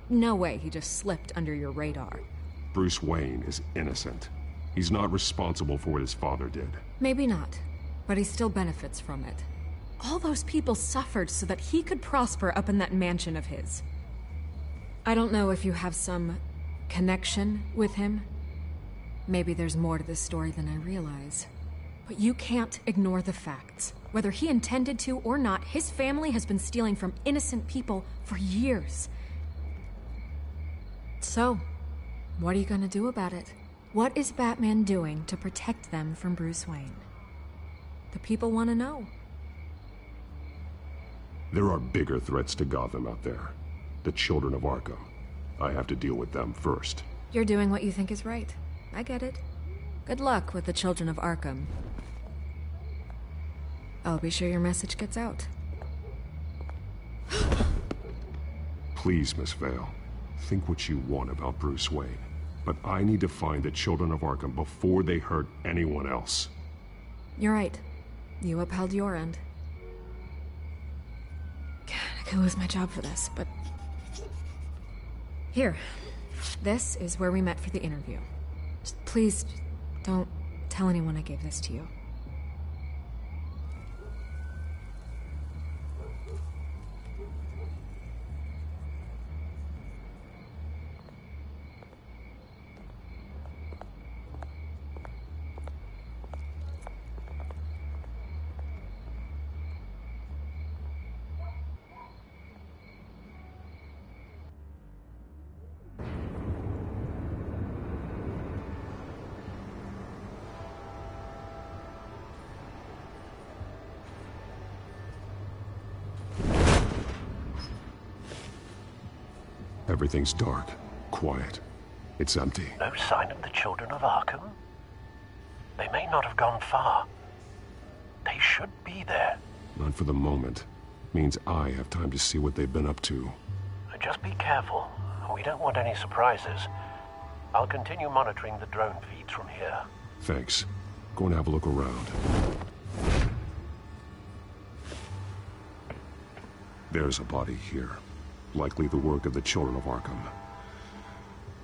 No way he just slipped under your radar. Bruce Wayne is innocent. He's not responsible for what his father did. Maybe not, but he still benefits from it. All those people suffered so that he could prosper up in that mansion of his. I don't know if you have some connection with him. Maybe there's more to this story than I realize. But you can't ignore the facts. Whether he intended to or not, his family has been stealing from innocent people for years. So, what are you gonna do about it? What is Batman doing to protect them from Bruce Wayne? The people want to know. There are bigger threats to Gotham out there. The children of Arkham. I have to deal with them first. You're doing what you think is right. I get it. Good luck with the children of Arkham. I'll be sure your message gets out. Please, Miss Vale. Think what you want about Bruce Wayne. But I need to find the children of Arkham before they hurt anyone else. You're right. You upheld your end. God, I could lose my job for this, but... Here. This is where we met for the interview. Just please, don't tell anyone I gave this to you. Everything's dark, quiet. It's empty. No sign of the children of Arkham? They may not have gone far. They should be there. Not for the moment. Means I have time to see what they've been up to. Just be careful. We don't want any surprises. I'll continue monitoring the drone feeds from here. Thanks. Go and have a look around. There's a body here. Likely the work of the children of Arkham.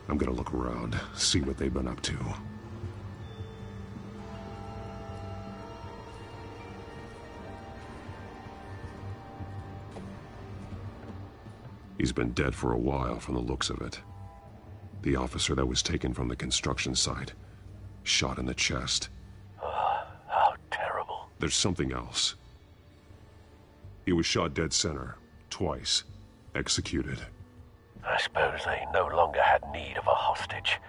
I'm gonna look around, see what they've been up to. He's been dead for a while from the looks of it. The officer that was taken from the construction site. Shot in the chest. How terrible. There's something else. He was shot dead center, twice. Executed. I suppose they no longer had need of a hostage.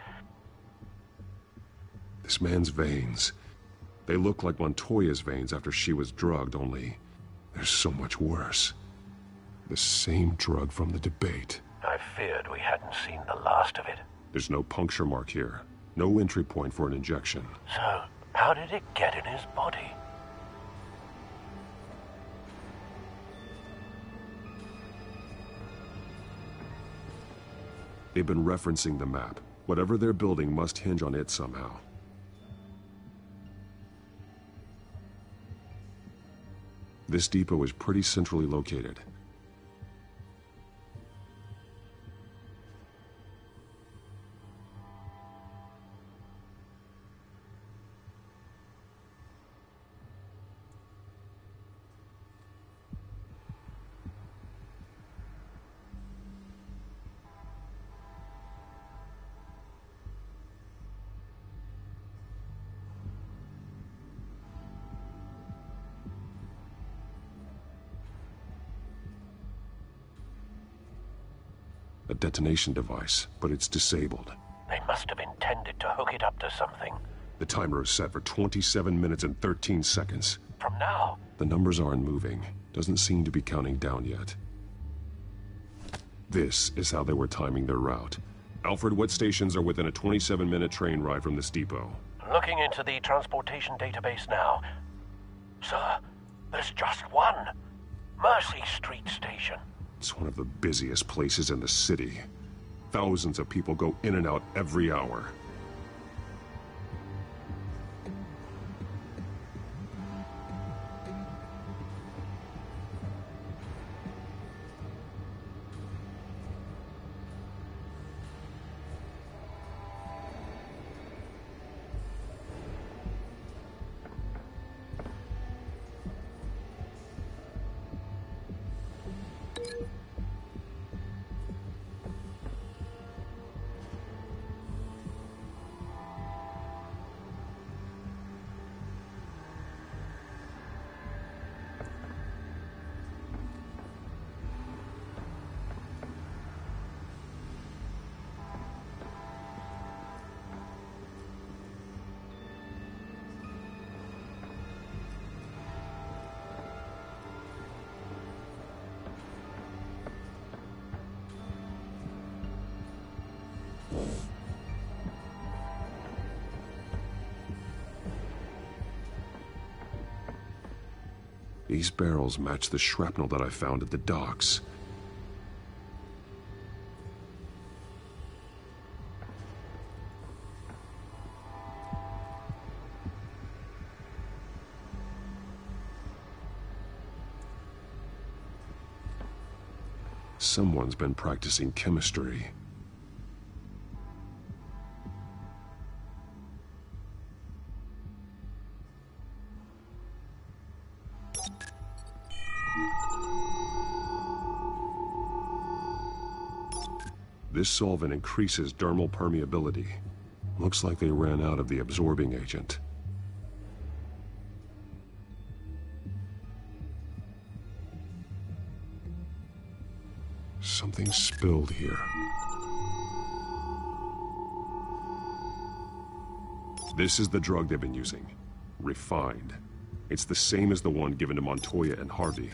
This man's veins. They look like Montoya's veins after she was drugged, only they're so much worse. The same drug from the debate. I feared we hadn't seen the last of it. There's no puncture mark here. No entry point for an injection. So, how did it get in his body? They've been referencing the map. Whatever they're building must hinge on it somehow. This depot is pretty centrally located. A detonation device, but it's disabled. They must have intended to hook it up to something. The timer is set for 27 minutes and 13 seconds. From now? The numbers aren't moving. Doesn't seem to be counting down yet. This is how they were timing their route. Alfred, what stations are within a 27-minute train ride from this depot? Looking into the transportation database now. Sir, there's just one. Mercy Street Station. It's one of the busiest places in the city. Thousands of people go in and out every hour. These barrels match the shrapnel that I found at the docks. Someone's been practicing chemistry. This solvent increases dermal permeability. Looks like they ran out of the absorbing agent. Something spilled here. This is the drug they've been using. Refined. It's the same as the one given to Montoya and Harvey.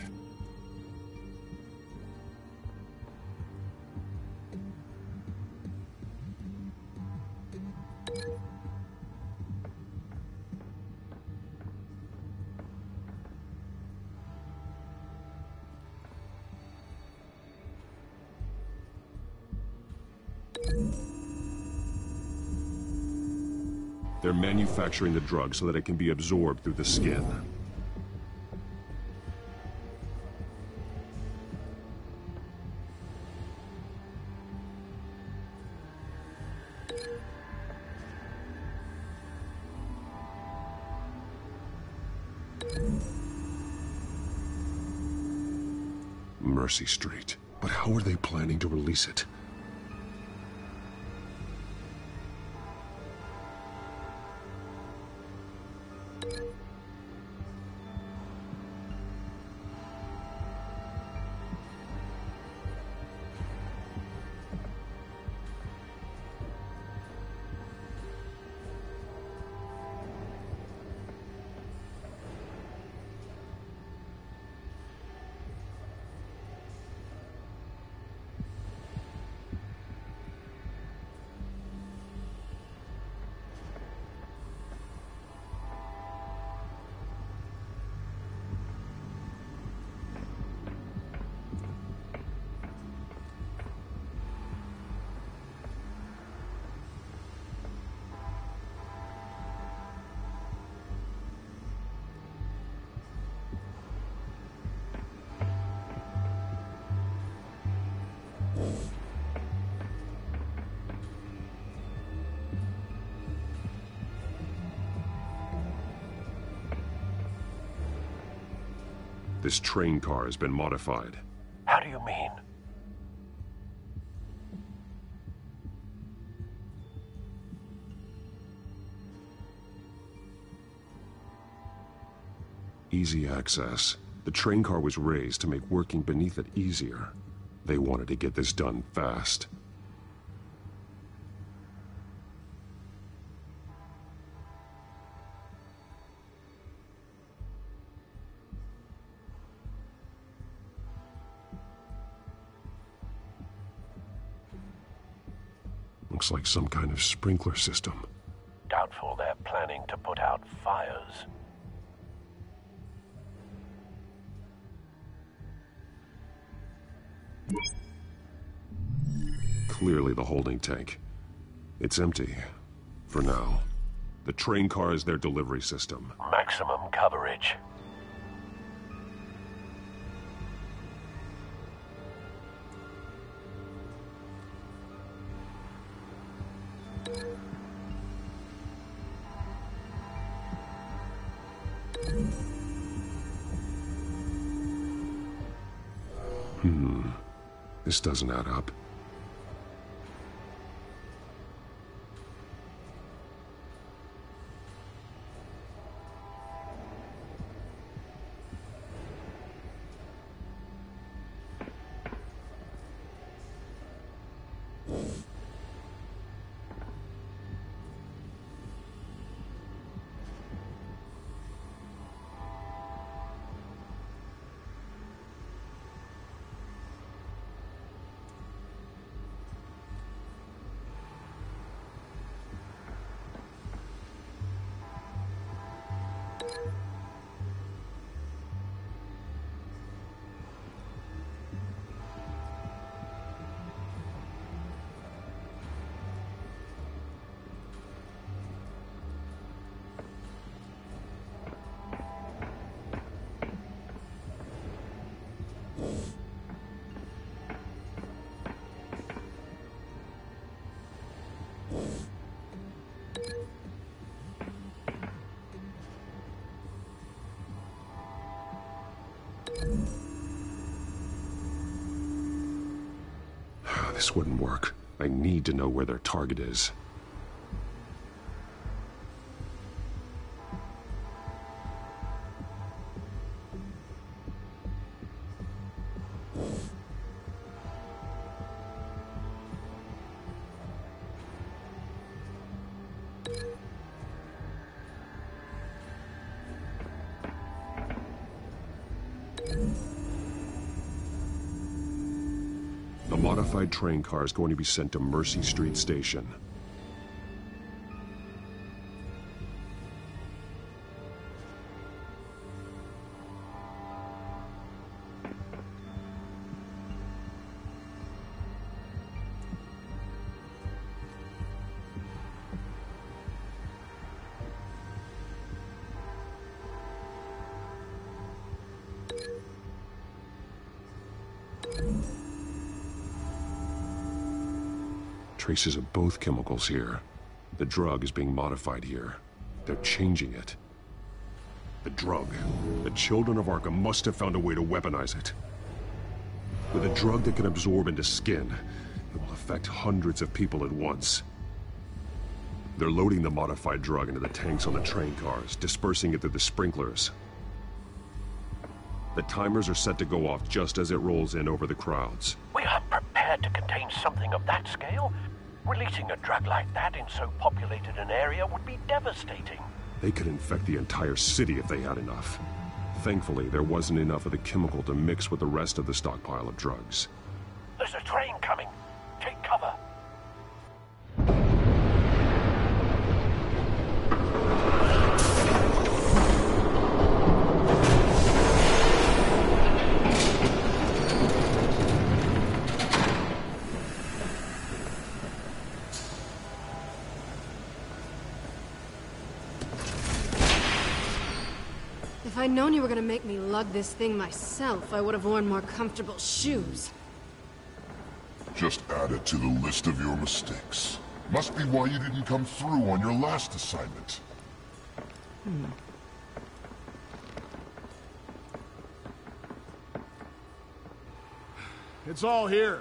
They're manufacturing the drug so that it can be absorbed through the skin. Mercy Street. But how are they planning to release it? This train car has been modified. How do you mean? Easy access. The train car was raised to make working beneath it easier. They wanted to get this done fast. Looks like some kind of sprinkler system. Doubtful they're planning to put out fires. Clearly the holding tank. It's empty. For now. The train car is their delivery system. Maximum coverage. This doesn't add up. This wouldn't work. I need to know where their target is. The modified train car is going to be sent to Mercy Street Station. Traces of both chemicals here. The drug is being modified here. They're changing it. The drug. The children of Arkham must have found a way to weaponize it. With a drug that can absorb into skin, it will affect hundreds of people at once. They're loading the modified drug into the tanks on the train cars, dispersing it through the sprinklers. The timers are set to go off just as it rolls in over the crowds. We aren't prepared to contain something of that scale. Releasing a drug like that in so populated an area would be devastating. They could infect the entire city if they had enough. Thankfully, there wasn't enough of the chemical to mix with the rest of the stockpile of drugs. There's a train coming. Take cover. If I'd known you were gonna make me lug this thing myself, I would have worn more comfortable shoes. Just add it to the list of your mistakes. Must be why you didn't come through on your last assignment. It's all here.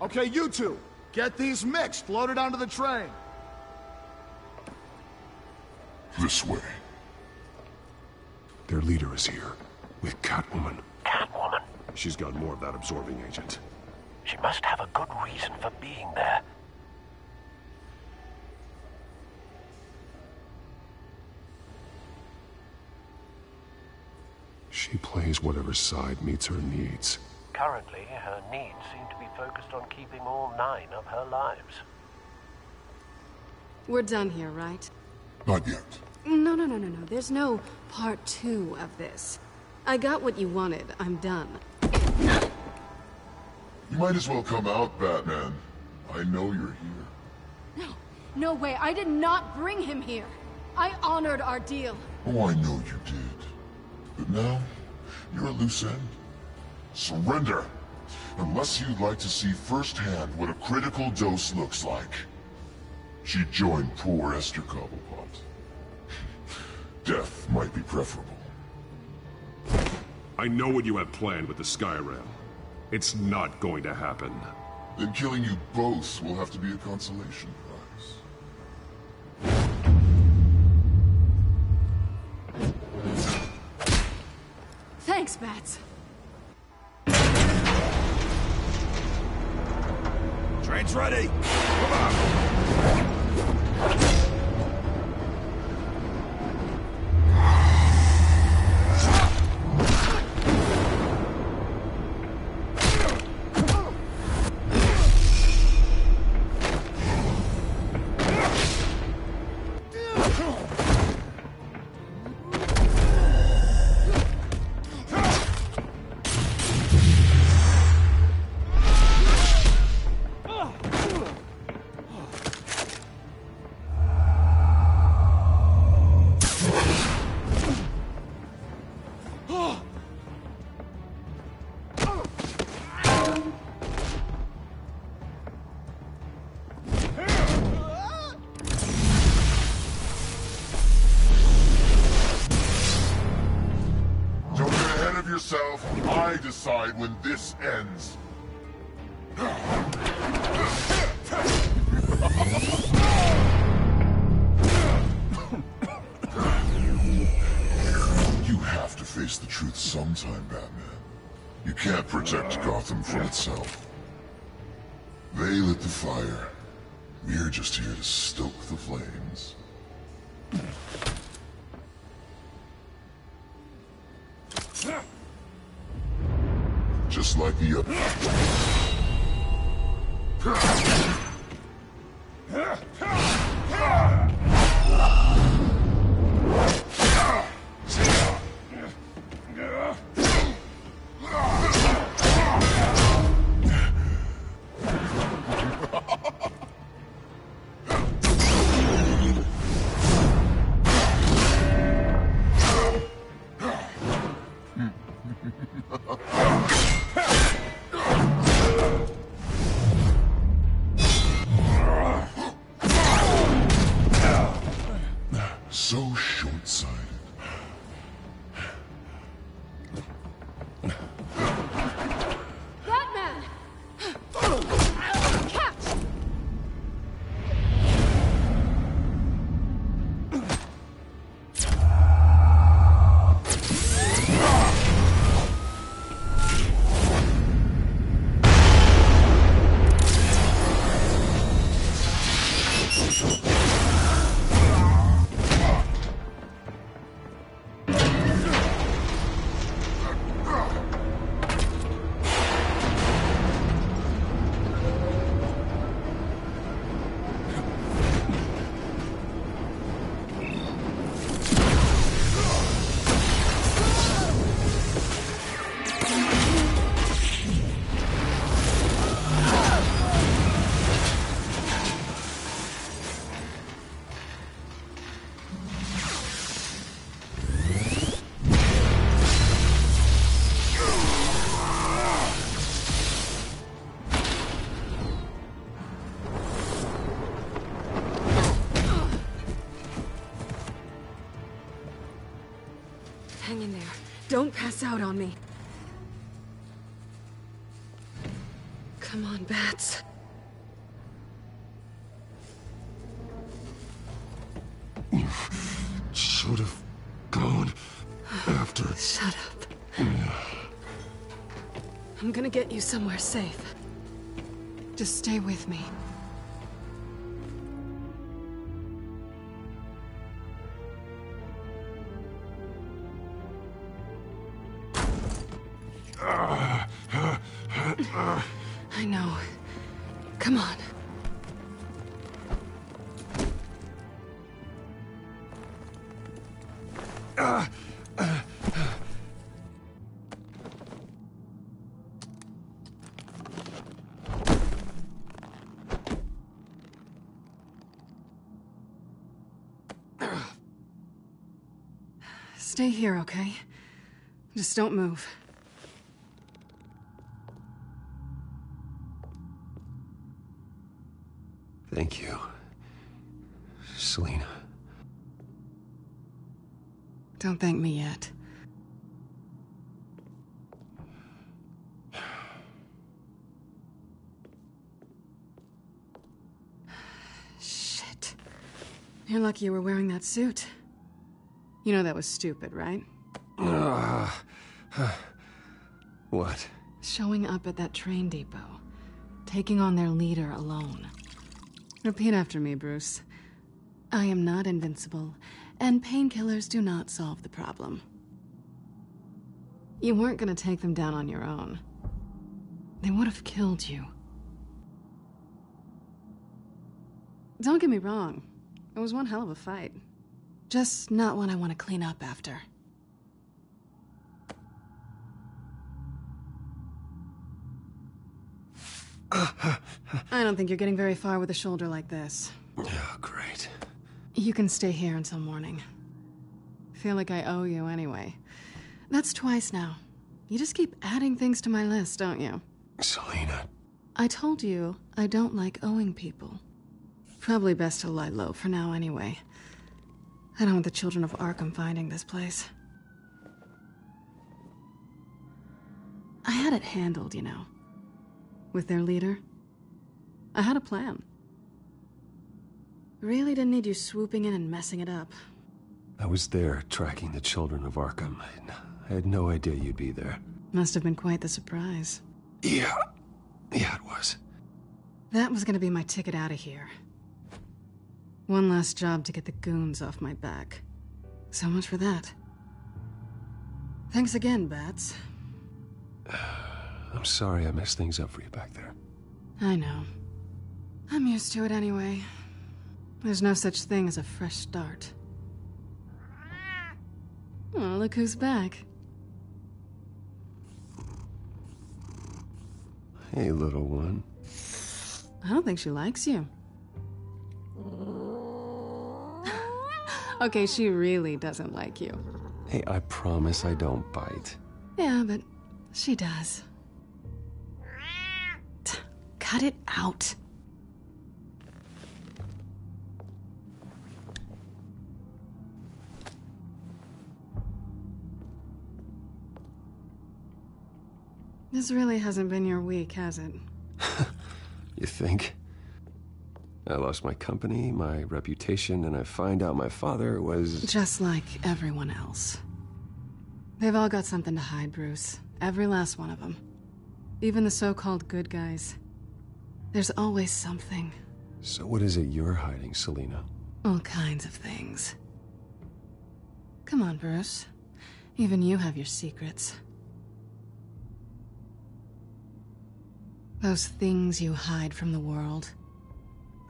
Okay, you two, get these mixed, loaded onto the train. This way. Their leader is here, with Catwoman. Catwoman? She's got more of that absorbing agent. She must have a good reason for being there. She plays whatever side meets her needs. Currently, her needs seem to be focused on keeping all 9 of her lives. We're done here, right? Not yet. No. There's no part 2 of this. I got what you wanted. I'm done. You might as well come out, Batman. I know you're here. No way. I did not bring him here. I honored our deal. Oh, I know you did. But now, you're a loose end. Surrender! Unless you'd like to see firsthand what a critical dose looks like. She joined poor Esther Cobblepot. Death might be preferable. I know what you have planned with the Skyrim. It's not going to happen. Then killing you both will have to be a consolation prize. Thanks, Bats. Train's ready! Come on! I decide when this ends. You have to face the truth sometime, Batman. You can't protect Gotham from itself. They lit the fire. We're just here to stoke the flames. Just like the other. So short-sighted. Batman! Catch! Hang in there. Don't pass out on me. Come on, Bats. Should have gone after Shut up. I'm gonna get you somewhere safe. Just stay with me. I know. Come on. Stay here, okay? Just don't move. Thank you, Selina. Don't thank me yet. Shit. You're lucky you were wearing that suit. You know that was stupid, right? What? Showing up at that train depot. Taking on their leader alone. Repeat after me, Bruce. I am not invincible, and painkillers do not solve the problem. You weren't gonna take them down on your own. They would have killed you. Don't get me wrong. It was one hell of a fight. Just not one I want to clean up after. I don't think you're getting very far with a shoulder like this. Oh, great. You can stay here until morning. Feel like I owe you anyway. That's twice now. You just keep adding things to my list, don't you? Selina. I told you I don't like owing people. Probably best to lie low for now anyway. I don't want the children of Arkham finding this place. I had it handled, you know. With their leader. I had a plan. Really didn't need you swooping in and messing it up. I was there tracking the children of Arkham. I had no idea you'd be there. Must have been quite the surprise. Yeah, it was. That was gonna be my ticket out of here. One last job to get the goons off my back. So much for that. Thanks again, Bats. I'm sorry I messed things up for you back there. I know. I'm used to it anyway. There's no such thing as a fresh start. Oh, look who's back. Hey, little one. I don't think she likes you. Okay, she really doesn't like you. Hey, I promise I don't bite. Yeah, but she does. Cut it out. This really hasn't been your week, has it? You think? I lost my company, my reputation, and I find out my father was... Just like everyone else. They've all got something to hide, Bruce. Every last one of them. Even the so-called good guys. There's always something. So what is it you're hiding, Selina? All kinds of things. Come on, Bruce. Even you have your secrets. Those things you hide from the world.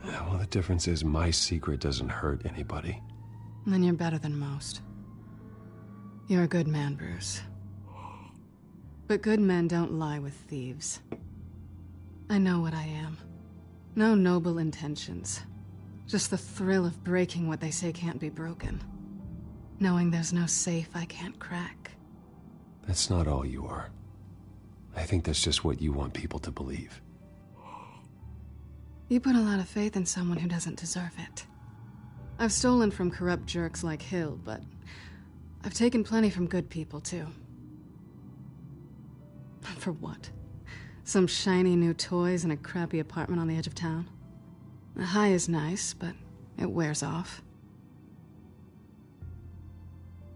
Yeah, well, the difference is my secret doesn't hurt anybody. Then you're better than most. You're a good man, Bruce. But good men don't lie with thieves. I know what I am. No noble intentions. Just the thrill of breaking what they say can't be broken. Knowing there's no safe I can't crack. That's not all you are. I think that's just what you want people to believe. You put a lot of faith in someone who doesn't deserve it. I've stolen from corrupt jerks like Hill, but I've taken plenty from good people, too. For what? Some shiny new toys and a crappy apartment on the edge of town? The high is nice, but it wears off.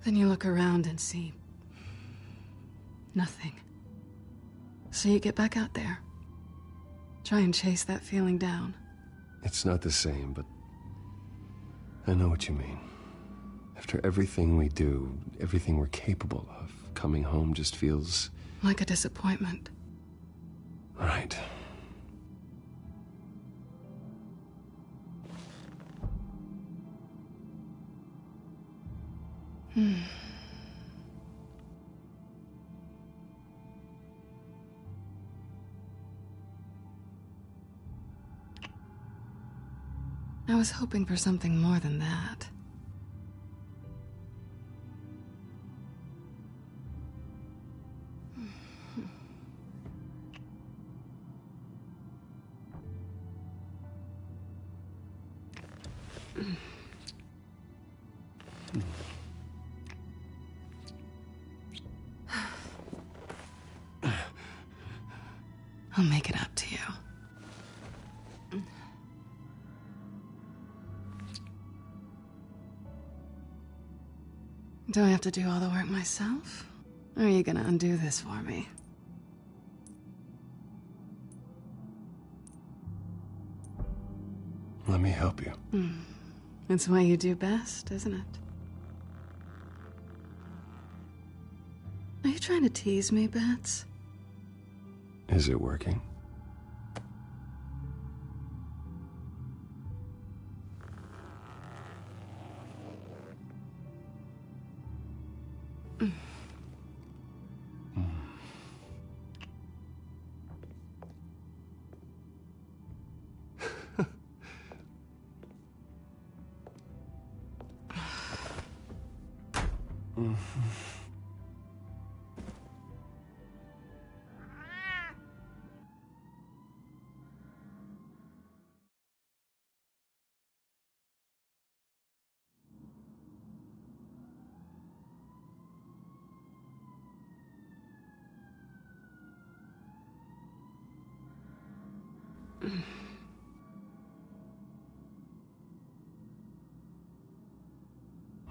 Then you look around and see Nothing. So you get back out there. Try and chase that feeling down. It's not the same, but I know what you mean. After everything we do, everything we're capable of, coming home just feels... like a disappointment. Right. I was hoping for something more than that. I'll make it up to you. Do I have to do all the work myself? Or are you gonna undo this for me? Let me help you. It's what you do best, isn't it? Are you trying to tease me, Bats? Is it working?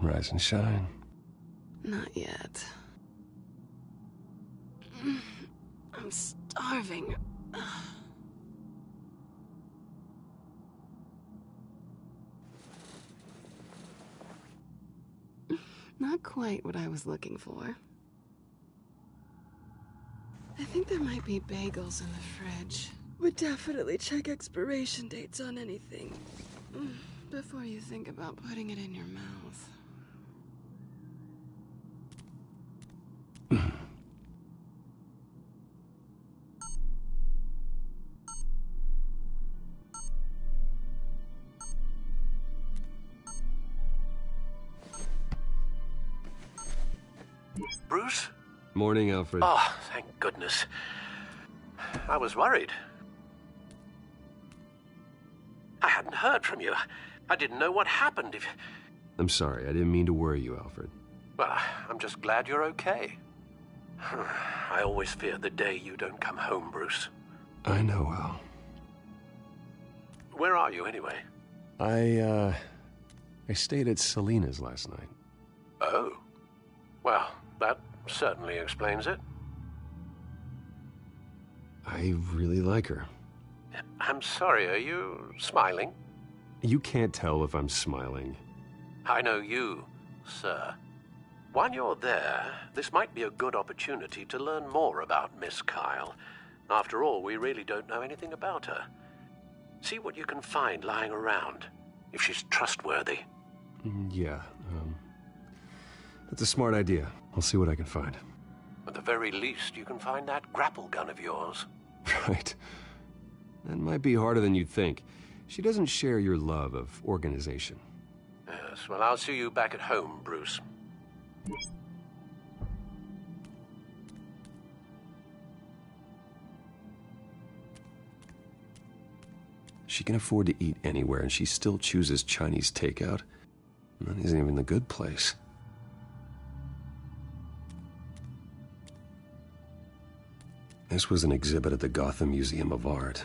Rise and shine. Not yet. I'm starving. Not quite what I was looking for. I think there might be bagels in the fridge. Would definitely check expiration dates on anything before you think about putting it in your mouth. Bruce? Morning, Alfred. Oh, thank goodness. I was worried. I hadn't heard from you. I didn't know what happened. I'm sorry, I didn't mean to worry you, Alfred. Well, I'm just glad you're okay. I always fear the day you don't come home, Bruce. I know, Al. Where are you, anyway? I stayed at Selena's last night. Oh. Well, that certainly explains it. I really like her. I'm sorry, are you smiling? You can't tell if I'm smiling. I know you, sir. While you're there, this might be a good opportunity to learn more about Miss Kyle. After all, we really don't know anything about her. See what you can find lying around, if she's trustworthy. Yeah, that's a smart idea. I'll see what I can find. At the very least, you can find that grapple gun of yours. Right. That might be harder than you'd think. She doesn't share your love of organization. Yes, well, I'll see you back at home, Bruce. She can afford to eat anywhere, and she still chooses Chinese takeout. That isn't even the good place. This was an exhibit at the Gotham Museum of Art.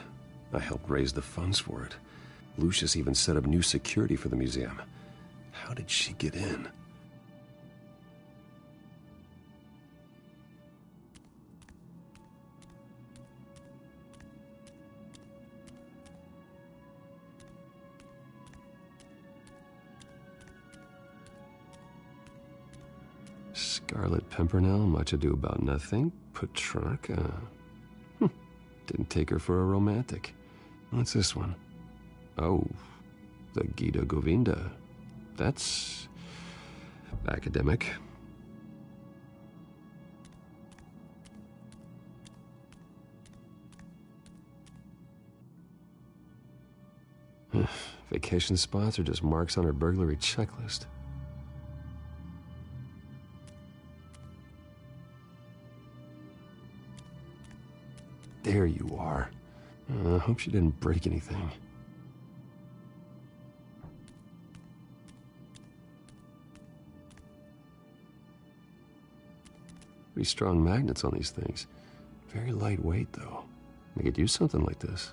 I helped raise the funds for it. Lucius even set up new security for the museum. How did she get in? Scarlet Pimpernel, Much Ado About Nothing, Petrarca. Didn't take her for a romantic. What's this one? Oh, the Gita Govinda. That's academic. Vacation spots are just marks on her burglary checklist. There you are. I hope she didn't break anything. Pretty strong magnets on these things. Very lightweight, though. They could use something like this.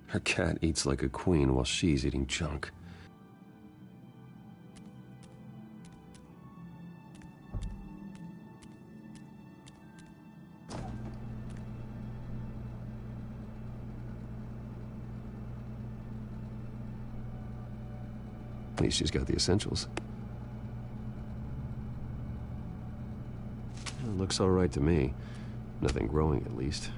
Her cat eats like a queen while she's eating junk. At least she's got the essentials. It looks all right to me. Nothing growing, at least.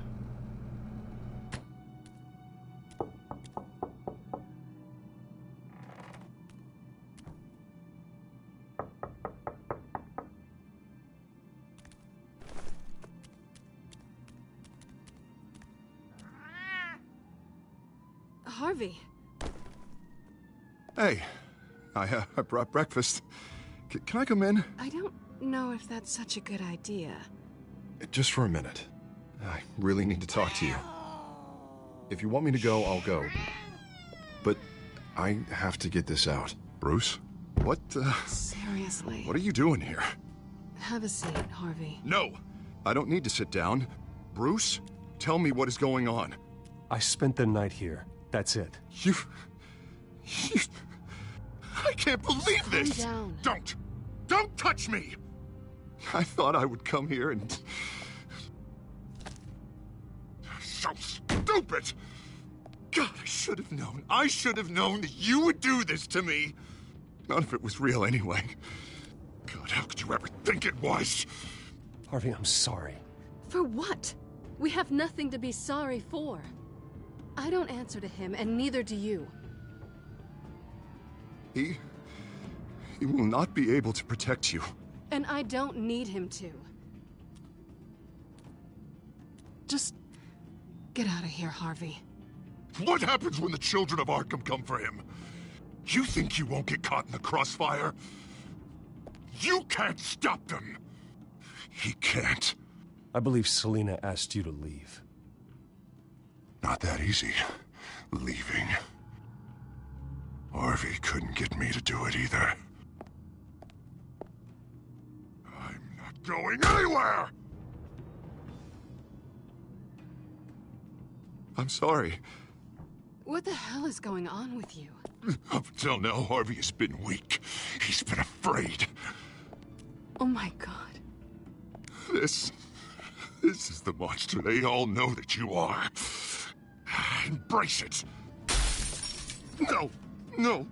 Harvey. Hey, I brought breakfast. Can I come in? I don't know if that's such a good idea. Just for a minute. I really need to talk to you. If you want me to go, I'll go. But I have to get this out. Bruce? What, Seriously. What are you doing here? Have a seat, Harvey. No! I don't need to sit down. Bruce, tell me what is going on. I spent the night here. That's it. You... I can't believe this! Calm down. Don't touch me! I thought I would come here and... So stupid! God, I should have known. I should have known that you would do this to me. None of it was real anyway. God, how could you ever think it was? Harvey, I'm sorry. For what? We have nothing to be sorry for. I don't answer to him, and neither do you. He will not be able to protect you. And I don't need him to. Just get out of here, Harvey. What happens when the children of Arkham come for him? You think you won't get caught in the crossfire? You can't stop them. He can't. I believe Selina asked you to leave. Not that easy, leaving. Harvey couldn't get me to do it either. I'm not going anywhere! I'm sorry. What the hell is going on with you? Up until now, Harvey has been weak. He's been afraid. Oh my God. This is the monster they all know that you are. Embrace it. No.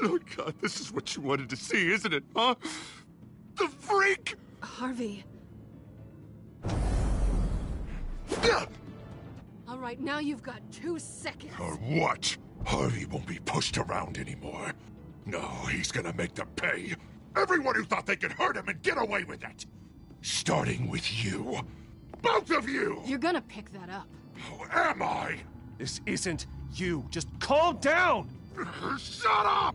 Oh, God, this is what you wanted to see, isn't it, huh? The freak! Harvey. All right, now you've got 2 seconds. Or what? Harvey won't be pushed around anymore. No, he's gonna make them pay. Everyone who thought they could hurt him and get away with it. Starting with you. Both of you! You're gonna pick that up. Who am I? This isn't you. Just calm down! Shut up!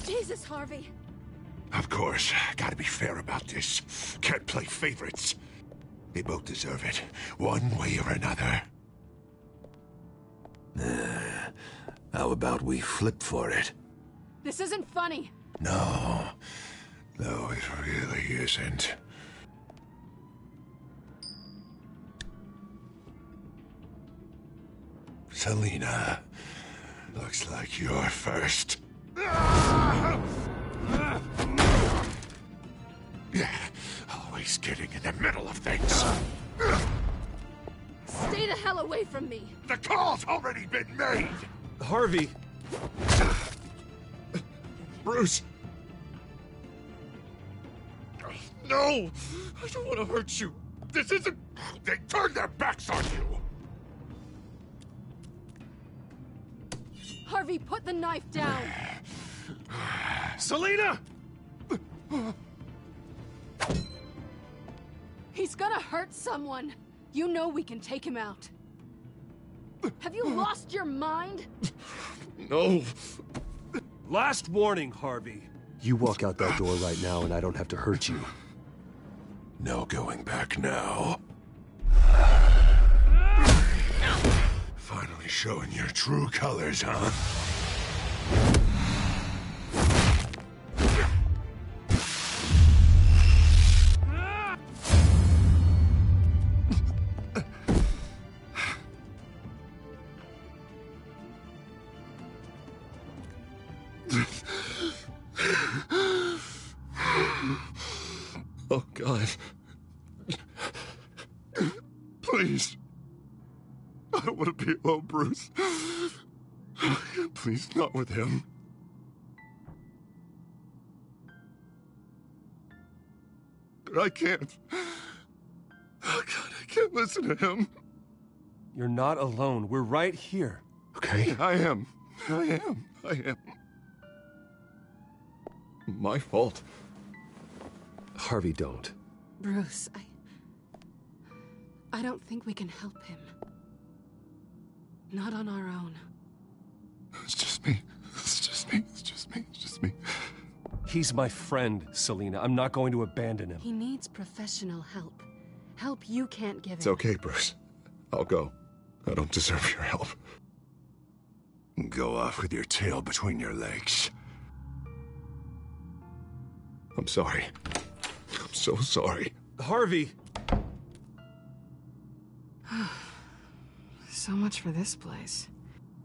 Jesus, Harvey. Of course, gotta be fair about this. Can't play favorites. They both deserve it, one way or another. How about we flip for it? This isn't funny. No, it really isn't. Selina, looks like you're first. away from me! The call's already been made! Harvey! Bruce! No! I don't want to hurt you! This isn't... They turned their backs on you! Harvey, put the knife down! Selina! He's gonna hurt someone! You know we can take him out. Have you lost your mind? No. Last warning, Harvey. You walk out that door right now and I don't have to hurt you. No going back now. Finally showing your true colors, huh? Oh, God. Please. I don't want to be alone, Bruce. Please, not with him. But I can't. Oh, God, I can't listen to him. You're not alone. We're right here. Okay? I am. My fault. Harvey, don't. Bruce, I don't think we can help him. Not on our own. It's just me. He's my friend, Selina. I'm not going to abandon him. He needs professional help. Help you can't give him. It's okay, Bruce. I'll go. I don't deserve your help. Go off with your tail between your legs. I'm sorry. I'm so sorry. Harvey! So much for this place.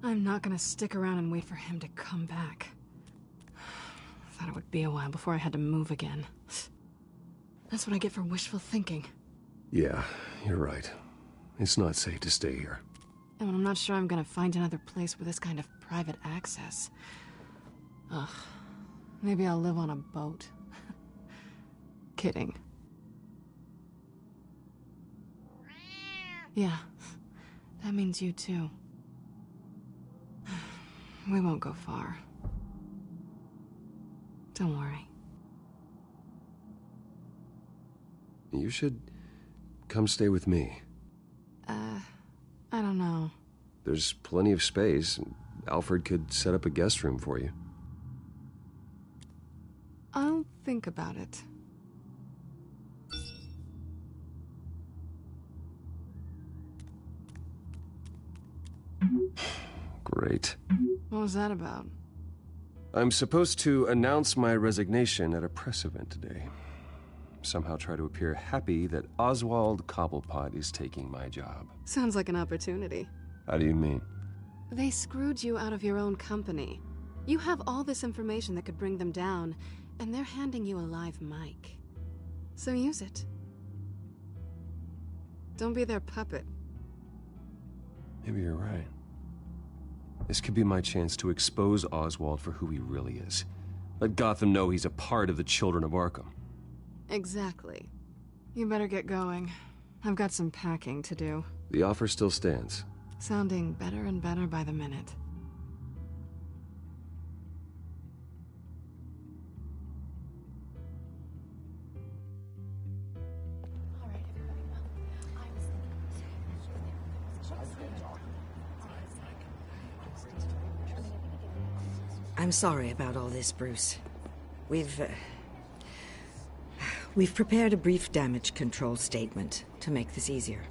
I'm not gonna stick around and wait for him to come back. Thought it would be a while before I had to move again. That's what I get for wishful thinking. Yeah, you're right. It's not safe to stay here. And I'm not sure I'm gonna find another place with this kind of private access. Ugh. Maybe I'll live on a boat. Kidding. Yeah. That means you too. We won't go far. Don't worry. You should come stay with me. I don't know. There's plenty of space. Alfred could set up a guest room for you. I'll think about it. Great. What was that about? I'm supposed to announce my resignation at a press event today. Somehow try to appear happy that Oswald Cobblepot is taking my job. Sounds like an opportunity. How do you mean? They screwed you out of your own company. You have all this information that could bring them down, and they're handing you a live mic. So use it. Don't be their puppet. Maybe you're right. This could be my chance to expose Oswald for who he really is. Let Gotham know he's a part of the Children of Arkham. Exactly. You better get going. I've got some packing to do. The offer still stands. Sounding better and better by the minute. I'm sorry about all this, Bruce. We've prepared a brief damage control statement to make this easier.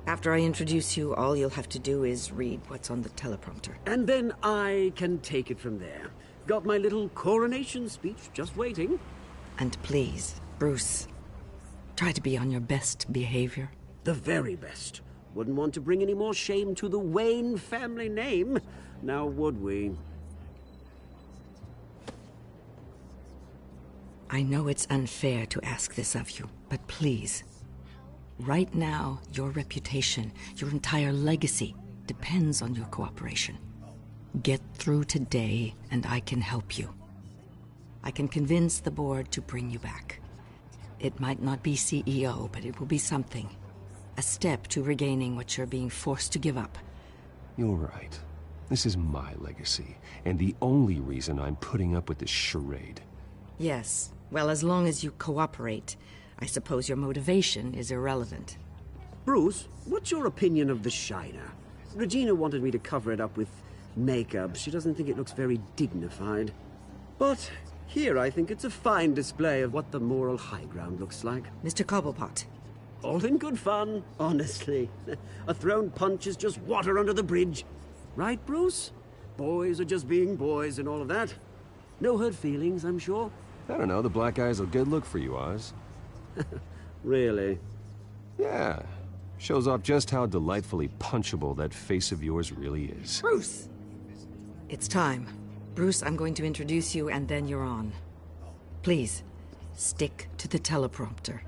After I introduce you, all you'll have to do is read what's on the teleprompter. And then I can take it from there. Got my little coronation speech just waiting. And please, Bruce, try to be on your best behavior. The very best. Wouldn't want to bring any more shame to the Wayne family name, now would we? I know it's unfair to ask this of you, but please, Right now, your reputation, your entire legacy, depends on your cooperation. Get through today, and I can help you. I can convince the board to bring you back. It might not be CEO, but it will be something. A step to regaining what you're being forced to give up. You're right. This is my legacy, and the only reason I'm putting up with this charade. Yes. Well, as long as you cooperate, I suppose your motivation is irrelevant. Bruce, what's your opinion of the Shiner? Regina wanted me to cover it up with makeup. She doesn't think it looks very dignified. But here I think it's a fine display of what the moral high ground looks like. Mr. Cobblepot. All in good fun, honestly. A thrown punch is just water under the bridge. Right, Bruce? Boys are just being boys and all of that. No hurt feelings, I'm sure. I don't know, the black eye's a good look for you, Oz. Really? Yeah. Shows off just how delightfully punchable that face of yours really is. Bruce! It's time. Bruce, I'm going to introduce you, and then you're on. Please, stick to the teleprompter.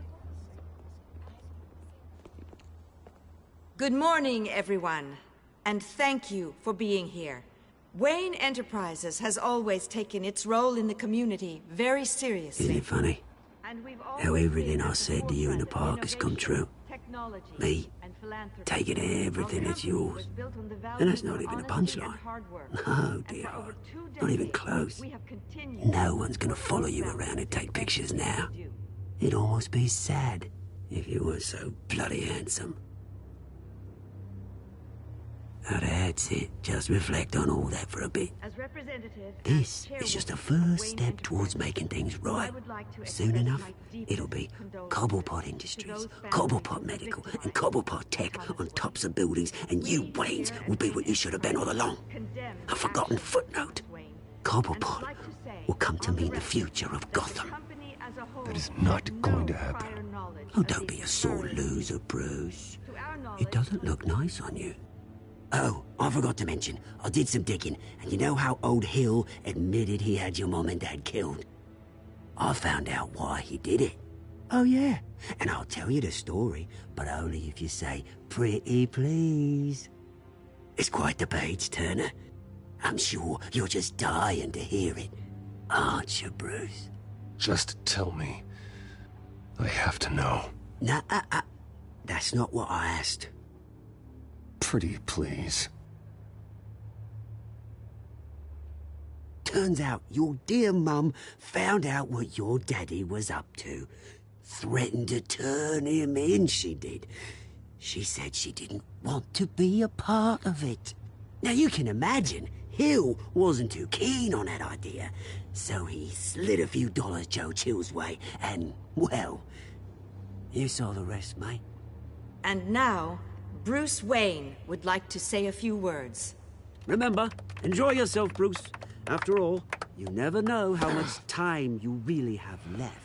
Good morning, everyone. And thank you for being here. Wayne Enterprises has always taken its role in the community very seriously. Isn't it funny? How everything I said to you in the park has come true. Me, taking everything that's yours. And that's not even a punchline. No, dear. Not even close. No one's gonna follow you around and take pictures now. It'd almost be sad if you weren't so bloody handsome. Now that's it. Just reflect on all that for a bit. This is just a first step towards making things right. Soon enough, it'll be Cobblepot Industries, Cobblepot Medical, and Cobblepot Tech on tops of buildings, and you, Waynes, will be what you should have been all along. A forgotten footnote. Cobblepot will come to mean the future of Gotham. That is not going to happen. Oh, don't be a sore loser, Bruce. It doesn't look nice on you. Oh, I forgot to mention, I did some digging, and you know how old Hill admitted he had your mom and dad killed? I found out why he did it. Oh yeah, and I'll tell you the story, but only if you say, pretty please. It's quite the page turner. I'm sure you're just dying to hear it, aren't you, Bruce? Just tell me. I have to know. Nah, that's not what I asked. Pretty please. Turns out your dear mum found out what your daddy was up to. Threatened to turn him in, she did. She said she didn't want to be a part of it. Now you can imagine, Hill wasn't too keen on that idea. So he slid a few dollars Joe Chill's way, and, well, you saw the rest, mate. And now, Bruce Wayne would like to say a few words. Remember, enjoy yourself, Bruce. After all, you never know how much time you really have left.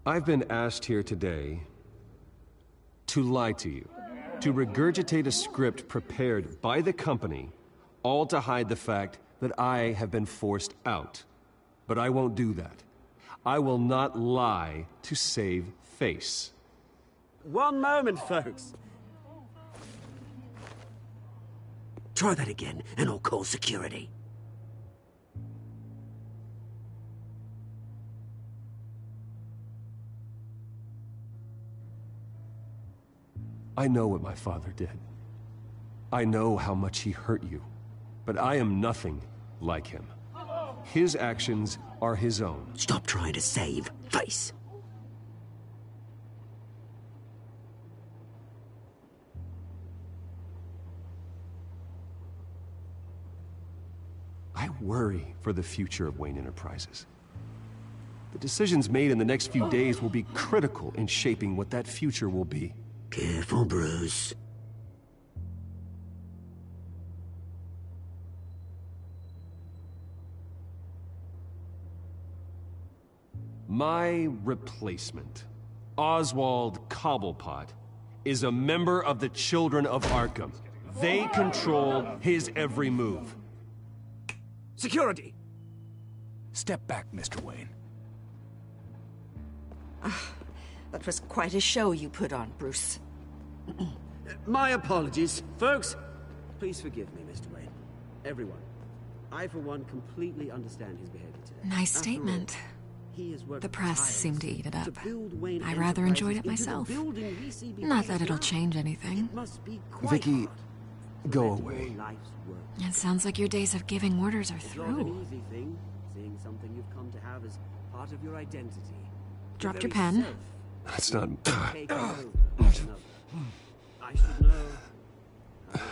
I've been asked here today to lie to you, to regurgitate a script prepared by the company, all to hide the fact that I have been forced out. But I won't do that. I will not lie to save face. One moment, folks. Try that again, and I'll call security. I know what my father did. I know how much he hurt you. But I am nothing like him. His actions are his own. Stop trying to save face. I worry for the future of Wayne Enterprises. The decisions made in the next few days will be critical in shaping what that future will be. Careful, Bruce. My replacement. Oswald Cobblepot is a member of the Children of Arkham. They control his every move. Security! Step back, Mr. Wayne. That was quite a show you put on, Bruce. My apologies. Folks, please forgive me, Mr. Wayne. Everyone. I, for one, completely understand his behavior today. Nice statement. The press seemed to eat it up. I rather enjoyed it myself. Not that it'll change anything. Vicky, go away. It sounds like your days of giving orders are It's not through. an easy thing, seeing something you've come to have as part of your identity. Dropped your pen? That's not... I should know.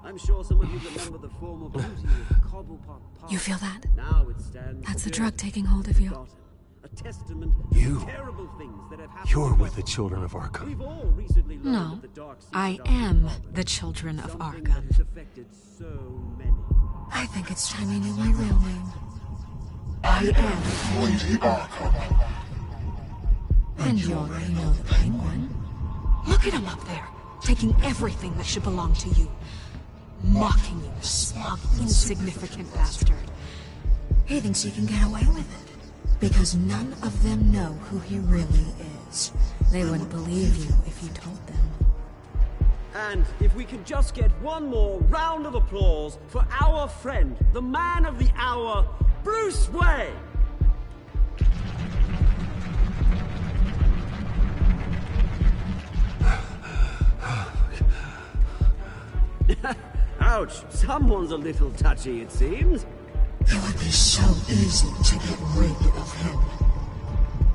I'm sure some of you remember the form of beauty of Cobblepot Park. You feel that? Now it stands That's the for drug taking hold of you. a testament You. to terrible things that have happened. You're with the Children of Arkham. We've all recently learned No, that the dark I am the Children of Arkham. I think it's time you knew my real name. I am Lady Arkham. And you already know the Penguin. Look at him up there, taking everything that should belong to you. Mocking you, smug, insignificant bastard. He thinks he can get away with it. Because none of them know who he really is. They wouldn't believe you if you told them. And if we could just get one more round of applause for our friend, the man of the hour, Bruce Wayne! Ouch, someone's a little touchy, it seems. It would be so easy to get rid of him.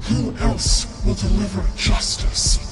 Who else will deliver justice?